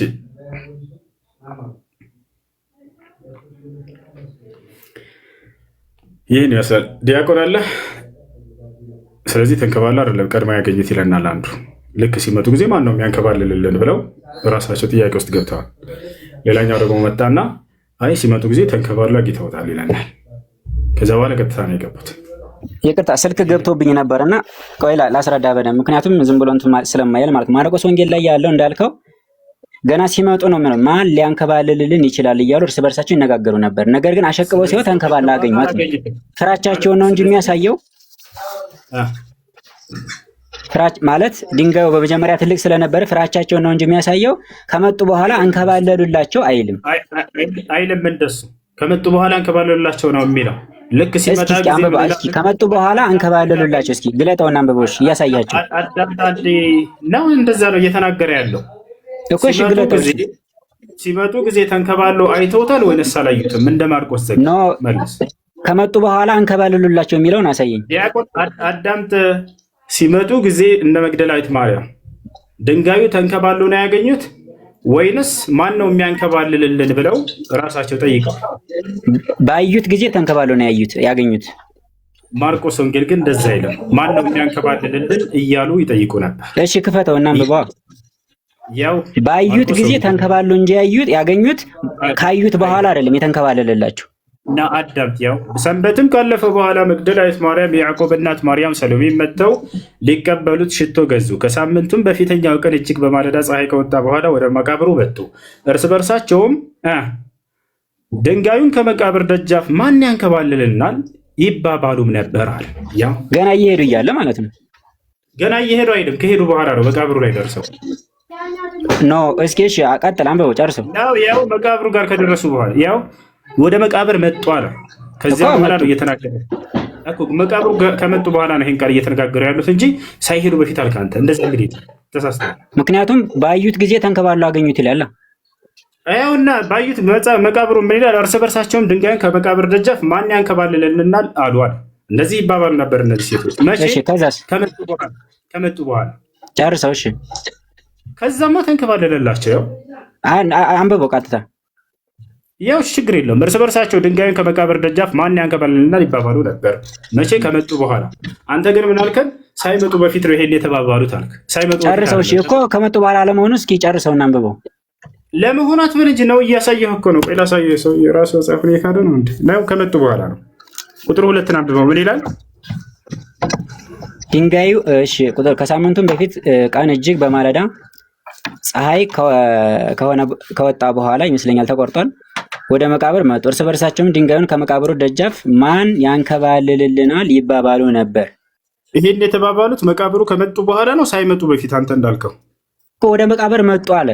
ይህን ይመስላል። ዲያቆን አለ። ስለዚህ ተንከባላ አይደለም ቀድማ ያገኙት ይለናል አንዱ። ልክ ሲመጡ ጊዜ ማን ነው የሚያንከባልልልን ብለው ራሳቸው ጥያቄ ውስጥ ገብተዋል። ሌላኛው ደግሞ መጣና አይ ሲመጡ ጊዜ ተንከባሉ አግኝተውታል ይለናል። ከዛ በኋላ ቀጥታ ነው የገቡት። ይቅርታ ስልክ ገብቶብኝ ነበርና ቆይ ላስረዳ በደንብ። ምክንያቱም ዝም ብሎ ስለማይል ማለት ማርቆስ ወንጌል ላይ ያለው እንዳልከው ገና ሲመጡ ነው ማን ሊያንከባልልልን ይችላል እያሉ እርስ በርሳቸው ይነጋገሩ ነበር። ነገር ግን አሸቅበው ሲሆን ተንከባላ አገኟት። ፍራቻቸውን ነው እንጂ የሚያሳየው ማለት ድንጋዩ በመጀመሪያ ትልቅ ስለነበረ ፍራቻቸውን ነው እንጂ የሚያሳየው ከመጡ በኋላ አንከባለሉላቸው አይልም። እንደሱ ከመጡ በኋላ አንከባለሉላቸው ነው የሚለው። ልክ ሲመጣ ጊዜ ከመጡ በኋላ አንከባለሉላቸው። እስኪ ግለጠውና አንብበውሽ እያሳያቸው ነው። እንደዛ ነው እየተናገረ ያለው እኮ። እሺ ግለጠው። ሲመጡ ጊዜ ተንከባለው አይተውታል ወይንስ አላዩትም? እንደ ማርቆስ ዘግ መልስ። ከመጡ በኋላ አንከባለሉላቸው የሚለውን አሳየኝ። ዲያቆን አዳምጥ። ሲመጡ ጊዜ እንደ መግደላዊት ማርያም ድንጋዩ ተንከባሎ ነው ያገኙት ወይንስ ማን ነው የሚያንከባልልልን ብለው ራሳቸው ጠይቀዋል? ባዩት ጊዜ ተንከባሎ ነው ያገኙት። ማርቆስ ወንጌል ግን እንደዛ አይልም። ማን ነው የሚያንከባልልልን እያሉ ይጠይቁ ነበር። እሺ ክፈተው እና አንብበው። ያው ባዩት ጊዜ ተንከባሉ እንጂ ያገኙት ካዩት በኋላ አይደለም የተንከባለለላቸው። እና አዳምጥ። ያው ሰንበትም ካለፈ በኋላ መግደላዊት ማርያም፣ የያዕቆብ እናት ማርያም፣ ሰሎሜ መጥተው ሊቀበሉት ሽቶ ገዙ። ከሳምንቱም በፊተኛው ቀን እጅግ በማለዳ ፀሐይ ከወጣ በኋላ ወደ መቃብሩ መጡ። እርስ በርሳቸውም ድንጋዩን ከመቃብር ደጃፍ ማን ያንከባልልናል ይባባሉም ነበር አለ። ያው ገና እየሄዱ እያለ ማለት ነው። ገና እየሄዱ አይደለም፣ ከሄዱ በኋላ ነው መቃብሩ ላይ ደርሰው። ኖ እስኪ እሺ ቀጥል፣ አንብበው ጨርሰው። ያው መቃብሩ ጋር ከደረሱ በኋላ ያው ወደ መቃብር መጡ አለ። ከዚያ በኋላ ነው እየተናገረ እኮ መቃብሩ ከመጡ በኋላ ነው ይሄን ቃል እየተነጋገሩ ያሉት እንጂ ሳይሄዱ በፊት አልክ አንተ። እንደዚህ እንግዲህ ተሳስተሃል። ምክንያቱም ባዩት ጊዜ ተንከባሉ አገኙት ይላል። ያውና ባዩት መቃብሩ ምን ይላል? እርስ በርሳቸውም ድንጋይን ከመቃብር ደጃፍ ማን ያንከባልልናል አሉ አለ። እንደዚህ ይባባሉ ነበር እነዚህ ሴቶች። መቼ? ከመጡ በኋላ ጨርሰው። እሺ ከዛማ ተንከባለለላቸው። ያው አንብበው ቀጥታ። ያው ችግር የለውም። እርስ በርሳቸው ድንጋይን ከመቃብር ደጃፍ ማን ያንከባልልናል ይባባሉ ነበር። መቼ? ከመጡ በኋላ። አንተ ግን ምን አልከን? ሳይመጡ በፊት ነው ይሄን የተባባሉት አልክ። ሳይመጡ ጨርሰው። እሺ እኮ ከመጡ በኋላ አለመሆኑ እስኪ ጨርሰውና አንብበው። ለመሆኑ አትበል እንጂ ነው እያሳየህ እኮ ነው። ቆይ ላሳየህ። ሰው የራሱ መጽሐፉን የካደ ነው እንዴ? ነው ከመጡ በኋላ ነው። ቁጥር 2 አንብበው። ምን ይላል? ድንጋዩ እሺ ቁጥር ከሳምንቱም በፊት ቀን እጅግ በማለዳ ፀሐይ ከወጣ በኋላ ይመስለኛል ተቆርጧል። ወደ መቃብር መጡ። እርስ በርሳቸውም ድንጋዩን ከመቃብሩ ደጃፍ ማን ያንከባልልልናል ይባባሉ ነበር። ይሄን የተባባሉት መቃብሩ ከመጡ በኋላ ነው ሳይመጡ በፊት? አንተ እንዳልከው ወደ መቃብር መጡ አለ።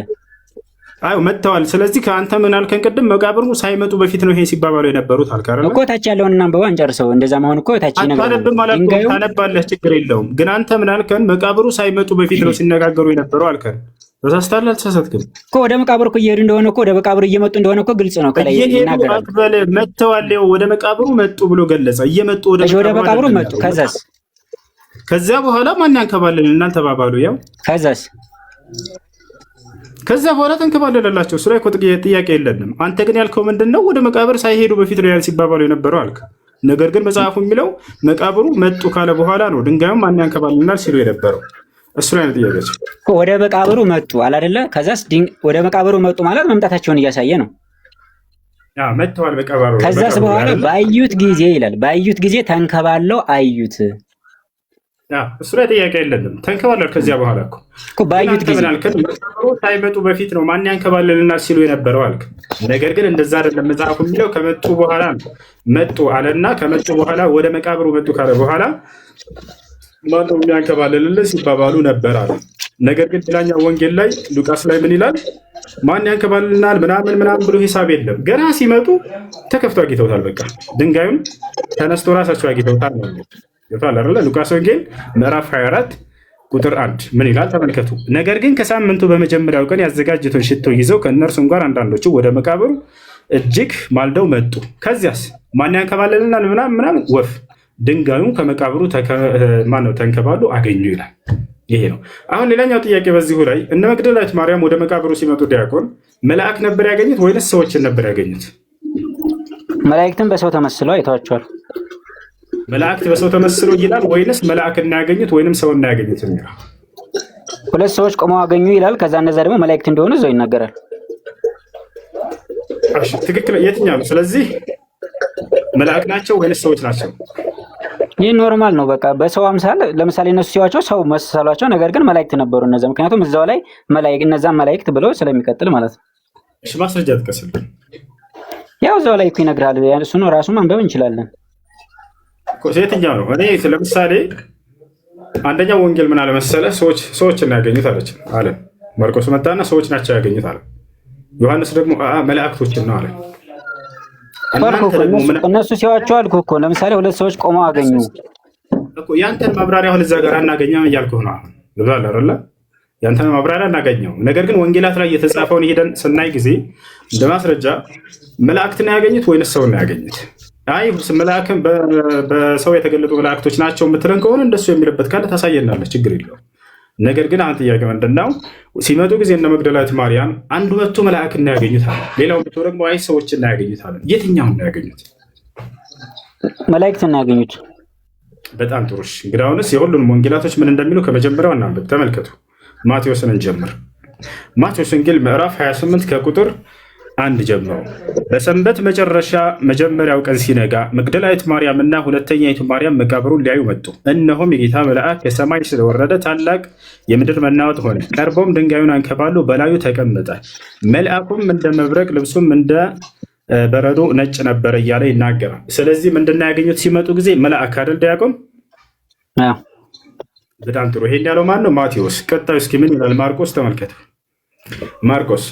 አይ መጥተዋል። ስለዚህ ከአንተ ምን አልከን ቅድም? መቃብሩ ሳይመጡ በፊት ነው ይሄን ሲባባሉ የነበሩት አልክ አይደል? እኮ ታች ያለውን እናንብበው አንጨርሰው። እንደዛ መሆን እኮ ታች ድንጋዩ ታነባለህ፣ ችግር የለውም። ግን አንተ ምን አልከን? መቃብሩ ሳይመጡ በፊት ነው ሲነጋገሩ የነበረው አልከን። ተሳስተሃል። አልተሳሳትክም እኮ ወደ መቃብሩ እኮ እየሄዱ እንደሆነ እኮ ወደ መቃብሩ እየመጡ እንደሆነ እኮ ግልጽ ነው። ከላይ ይናገራል። መጥተዋል፣ ወደ መቃብሩ መጡ ብሎ ገለጸ። እየመጡ ወደ መቃብሩ መጡ። ከዚያ በኋላ ማን ያንከባልልናል ተባባሉ። ያው ከዛ በኋላ ተንከባለለላቸው። እሱ ላይ እኮ ጥያቄ የለንም። አንተ ግን ያልከው ምንድን ነው? ወደ መቃብር ሳይሄዱ በፊት ነው ያን ሲባባሉ የነበረው አልክ። ነገር ግን መጽሐፉ የሚለው መቃብሩ መጡ ካለ በኋላ ነው ድንጋዩም ማን ያንከባልልናል ሲሉ የነበረው። እሱ ላይ ነው ጥያቄ። ወደ መቃብሩ መጡ አላደለ? ከዛስ ወደ መቃብሩ መጡ ማለት መምጣታቸውን እያሳየ ነው። መጥተዋል መቃብሩ። ከዛስ በኋላ ባዩት ጊዜ ይላል። ባዩት ጊዜ ተንከባለው አዩት። እሱ ላይ ጥያቄ የለንም። ተንከባለል። ከዚያ በኋላ እኮ ባዩት ጊዜ ሳይመጡ በፊት ነው ማን ያንከባልልናል ሲሉ የነበረው አልክ። ነገር ግን እንደዛ አይደለም መጽሐፉ የሚለው ከመጡ በኋላ ነው። መጡ አለና ከመጡ በኋላ ወደ መቃብሩ መጡ ካለ በኋላ ማን ነው የሚያንከባልልልን ሲባባሉ ነበር አለ። ነገር ግን ሌላኛው ወንጌል ላይ ሉቃስ ላይ ምን ይላል? ማን ያንከባልልናል ምናምን ብሎ ሂሳብ የለም። ገና ሲመጡ ተከፍቶ አግኝተውታል። በቃ ድንጋዩን ተነስቶ ራሳቸው አግኝተውታል ነው ይታል አይደል? ሉቃስ ወንጌል ምዕራፍ 24 ቁጥር 1 ምን ይላል ተመልከቱ። ነገር ግን ከሳምንቱ በመጀመሪያው ቀን ያዘጋጁትን ሽቶ ይዘው ከእነርሱም ጋር አንዳንዶቹ ወደ መቃብሩ እጅግ ማልደው መጡ። ከዚያስ ማን ያንከባልልናል ምናምን ወፍ ድንጋዩን ከመቃብሩ ተንከባሉ አገኙ ይላል። ይሄ ነው። አሁን ሌላኛው ጥያቄ በዚሁ ላይ እነ መግደላዊት ማርያም ወደ መቃብሩ ሲመጡ ዲያቆን መልአክ ነበር ያገኙት ወይንስ ሰዎችን ነበር ያገኙት? መላእክትን በሰው ተመስለው አይተዋቸዋል። መላእክት በሰው ተመስሎ ይላል ወይንስ መልአክ እና ያገኙት ወይንም ሰው እና ያገኙት የሚለው? ሁለት ሰዎች ቆመው አገኙ ይላል። ከዛ እነዛ ደግሞ መላእክት እንደሆኑ እዛው ይናገራል። እሺ ትክክል። የትኛው ነው? ስለዚህ መልአክ ናቸው ወይንስ ሰዎች ናቸው? ይህ ኖርማል ነው። በቃ በሰው አምሳል ለምሳሌ እነሱ ሲዋቸው ሰው መሰሏቸው፣ ነገር ግን መላእክት ነበሩ እነዛ። ምክንያቱም እዛው ላይ እነዛን መላእክት ብሎ ስለሚቀጥል ማለት ነው። እሺ ማስረጃ ጥቀስልኝ። ያው እዛው ላይ እኮ ይነግራል። እሱ ነው ራሱ ማንበብ እንችላለን። የትኛው ነው? እኔ ለምሳሌ አንደኛው ወንጌል ምን አለ መሰለህ? ሰዎችን ያገኙት አለች አለ። ማርቆስ መጣና ሰዎች ናቸው ያገኙት አለ። ዮሐንስ ደግሞ መላእክቶችን ነው አለ። እነሱ ሲዋቸው አልኩህ እኮ። ለምሳሌ ሁለት ሰዎች ቆመው አገኙ እኮ። ያንተን ማብራሪያ አሁን እዛ ጋር አናገኘም እያልኩህ ነው። አሁን ልባል አይደለ? ያንተን ማብራሪያ እናገኘው። ነገር ግን ወንጌላት ላይ የተጻፈውን ሄደን ስናይ ጊዜ እንደ ማስረጃ መላእክትን ያገኙት ወይንስ ሰው ነው ያገኙት? አይ መልአክን በሰው የተገለጡ መላእክቶች ናቸው የምትለን ከሆነ እንደሱ የሚልበት ካለ ታሳየናለህ፣ ችግር የለውም። ነገር ግን አሁን ጥያቄ ምንድነው? ሲመጡ ጊዜ እነ መግደላዊት ማርያም አንዱ መጥቶ መልአክን ያገኙት አለ፣ ሌላው መጥቶ ደግሞ አይ ሰዎችን ያገኙት አለ። የትኛውን ነው ያገኙት? መላእክትን ያገኙት። በጣም ጥሩ። እንግዲህ አሁንስ የሁሉንም ወንጌላቶች ምን እንደሚሉ ከመጀመሪያው እናንብብ። ተመልከቱ። ማቴዎስን እንጀምር። ማቴዎስ ወንጌል ምዕራፍ 28 ከቁጥር 1 ጀምሮ በሰንበት መጀመሪያው ቀን ሲነጋ መግደላዊት ማርያም እና ሁለተኛይቱ ማርያም መቃብሩን ሊያዩ መጡ። እነሆም የጌታ መልአክ ከሰማይ ስለወረደ ታላቅ የምድር መናወጥ ሆነ። ቀርቦም ድንጋዩን አንከባሎ በላዩ ተቀመጠ። መልአኩም እንደ መብረቅ ልብሱም እንደ በረዶ ነጭ ነበረ እያለ ይናገራል። ስለዚህ ምንድነው ያገኙት ሲመጡ ጊዜ መልአክ አይደል ዲያቆን? በጣም ጥሩ። ይሄን ያለው ማን ነው? ማቴዎስ። ቀጣዩ እስኪ ምን ይላል? ማርቆስ ተመልከቱ። ማርቆስ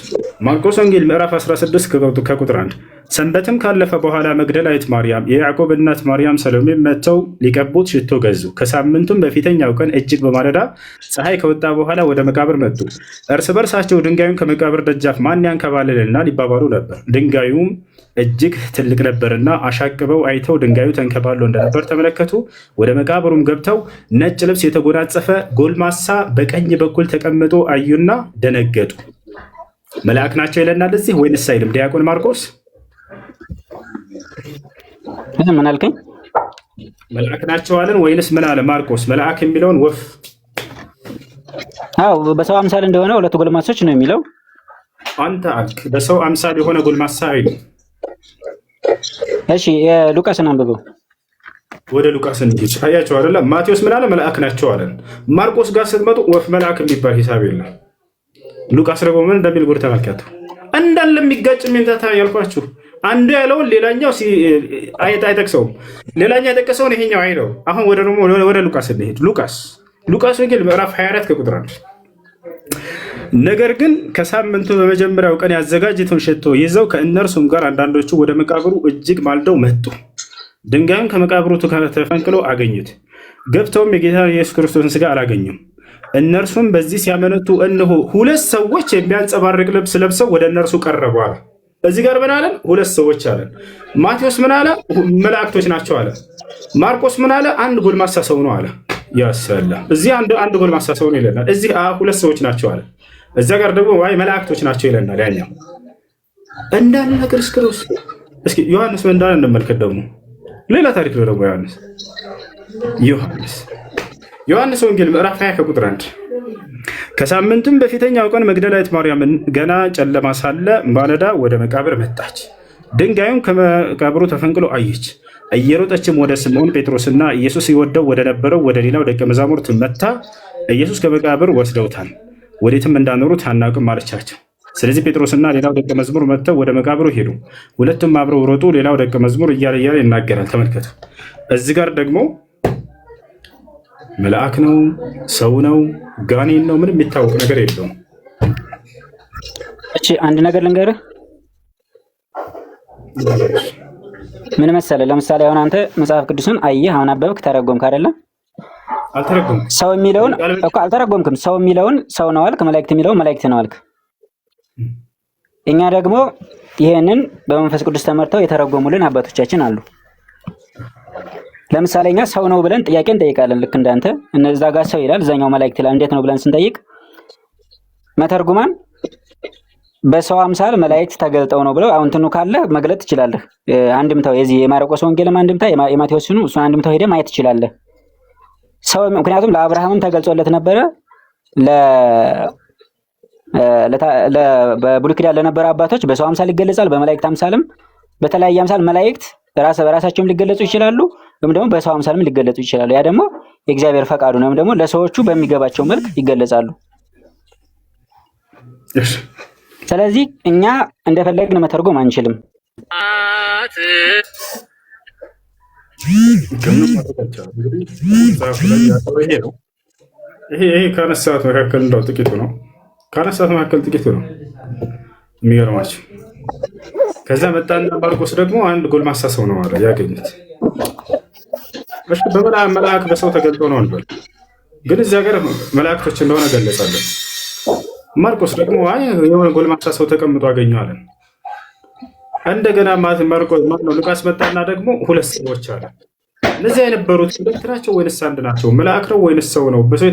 ወንጌል ምዕራፍ 16 ከቁጥር 1 ሰንበትም ካለፈ በኋላ መግደላዊት ማርያም፣ የያዕቆብ እናት ማርያም፣ ሰሎሜ መጥተው ሊቀቡት ሽቶ ገዙ። ከሳምንቱም በፊተኛው ቀን እጅግ በማለዳ ፀሐይ ከወጣ በኋላ ወደ መቃብር መጡ። እርስ በርሳቸው ድንጋዩን ከመቃብር ደጃፍ ማን ያንከባልልና ሊባባሉ ነበር። ድንጋዩም እጅግ ትልቅ ነበርና አሻቅበው አይተው ድንጋዩ ተንከባሎ እንደነበር ተመለከቱ። ወደ መቃብሩም ገብተው ነጭ ልብስ የተጎናጸፈ ጎልማሳ በቀኝ በኩል ተቀምጦ አዩና ደነገጡ። መልአክ ናቸው ይለናል እዚህ ወይንስ አይልም? ዲያቆን ማርቆስ ምን አልከኝ? መልአክ ናቸው አለን ወይንስ ምን አለ ማርቆስ? መልአክ የሚለውን ወፍ በሰው አምሳል እንደሆነ ሁለቱ ጎልማሶች ነው የሚለው። አንተ አልክ በሰው አምሳል የሆነ ጎልማሳ አይልም። እሺ ሉቃስን አንብበው። ወደ ሉቃስ እንሂድ። አያቸው አይደለ? ማቴዎስ ምን አለ? መልአክ ናቸው አለን። ማርቆስ ጋር ስትመጡ ወፍ መልአክ የሚባል ሂሳብ የለም። ሉቃስ ደግሞ ምን እንደሚል ጉድ ተመልከቱ። እንዳለ የሚጋጭ ምንታታ ያልኳችሁ አንዱ ያለውን ሌላኛው አይጠቅሰውም፣ ሌላኛው የጠቀሰውን ይሄኛው አይለው። አሁን ወደ ሉቃስ እንሂድ። ሉቃስ ወንጌል ምዕራፍ 24 ከቁጥር 1 ነገር ግን ከሳምንቱ በመጀመሪያው ቀን ያዘጋጁትን ሽቶ ይዘው ከእነርሱም ጋር አንዳንዶቹ ወደ መቃብሩ እጅግ ማልደው መጡ። ድንጋዩን ከመቃብሩ ተፈንቅሎ አገኙት። ገብተውም የጌታ ኢየሱስ ክርስቶስን ሥጋ አላገኙም። እነርሱም በዚህ ሲያመነቱ እነሆ ሁለት ሰዎች የሚያንጸባርቅ ልብስ ለብሰው ወደ እነርሱ ቀረቡ አለ። እዚህ ጋር ምን አለን? ሁለት ሰዎች አለን። ማቴዎስ ምን አለ? መላእክቶች ናቸው አለ። ማርቆስ ምን አለ? አንድ ጎልማሳ ሰው ነው አለ። ያሰላ እዚህ አንድ ጎልማሳ ሰው ነው ይለናል። እዚህ ሁለት ሰዎች ናቸው አለ። እዛ ጋር ደግሞ ዋይ መላእክቶች ናቸው ይለናል። ያኛው እንዳለ ክርስቶስ። እስኪ ዮሐንስ ምን እንዳለ እንመልከት። ደግሞ ሌላ ታሪክ ነው ደግሞ ዮሐንስ ወንጌል ምዕራፍ 20 ከቁጥር 1 ከሳምንቱም በፊተኛው ቀን መግደላዊት ማርያምን ገና ጨለማ ሳለ ማለዳ ወደ መቃብር መጣች። ድንጋዩን ከመቃብሩ ተፈንቅሎ አየች። እየሮጠችም ወደ ስምዖን ጴጥሮስና ኢየሱስ ይወደው ወደ ነበረው ወደ ሌላው ደቀ መዛሙርት መጥታ ኢየሱስ ከመቃብር ወስደውታል፣ ወዴትም እንዳኖሩት አናውቅም አለቻቸው። ስለዚህ ጴጥሮስና ሌላው ደቀ መዝሙር መጥተው ወደ መቃብሩ ሄዱ። ሁለቱም አብረው ሮጡ። ሌላው ደቀ መዝሙር እያለ ይናገራል። ተመልከቱ። እዚህ ጋር ደግሞ መልአክ ነው፣ ሰው ነው፣ ጋኔን ነው፣ ምንም የሚታወቅ ነገር የለውም። እቺ አንድ ነገር ልንገርህ። ምን መሰለህ? ለምሳሌ አሁን አንተ መጽሐፍ ቅዱስን አየህ፣ አሁን አበብክ፣ ተረጎምክ አይደለ? አልተረጎምኩም። ሰው የሚለውን እኮ አልተረጎምክም። ሰው የሚለውን ሰው ነው አልክ፣ መላእክት የሚለውን መላእክት ነው አልክ። እኛ ደግሞ ይሄንን በመንፈስ ቅዱስ ተመርተው የተረጎሙልን አባቶቻችን አሉ። ለምሳሌ እኛ ሰው ነው ብለን ጥያቄ እንጠይቃለን። ልክ እንዳንተ እነዛ ጋር ሰው ይላል፣ እዛኛው መላእክት ይላል። እንዴት ነው ብለን ስንጠይቅ መተርጉማን በሰው አምሳል መላእክት ተገልጠው ነው ብለው አሁን እንትኑ ካለ መግለጥ ትችላለህ። አንድምታው የዚህ የማርቆስ ወንጌልም አንድምታ የማቴዎስኑ እሱን አንድምታው ሄደህ ማየት ትችላለህ። ሰው ምክንያቱም ለአብርሃምም ተገልጾለት ነበረ፣ በብሉይ ኪዳን ለነበረ አባቶች በሰው አምሳል ይገለጻል፣ በመላእክት አምሳልም በተለያየ አምሳል መላእክት በራሳቸውም ሊገለጹ ይችላሉ፣ ወይም ደግሞ በሰው አምሳልም ሊገለጹ ይችላሉ። ያ ደግሞ የእግዚአብሔር ፈቃዱ ነው፣ ወይም ደግሞ ለሰዎቹ በሚገባቸው መልክ ይገለጻሉ። ስለዚህ እኛ እንደፈለግን መተርጎም አንችልም። ይሄ ከነሳት መካከል እንደው ጥቂቱ ነው። ከነሳት መካከል ጥቂቱ ነው የሚገርማቸው። ከዛ መጣና ማርቆስ ደግሞ አንድ ጎልማሳ ሰው ነው ማለት ያገኙት። እሺ መልአክ በሰው ተገልጦ ነው አንበል፣ ግን እዚያ ጋር መላእክቶች እንደሆነ ገለጻለን። ማርቆስ ደግሞ የሆነ ጎልማሳ ሰው ተቀምጦ አገኘው አለን። እንደገና ሉቃስ መጣና ደግሞ ሁለት ሰዎች አለ። እነዚህ የነበሩት ሁለት ናቸው ወይንስ አንድ ናቸው? መልአክ ነው ወይንስ ሰው ነው? በሰው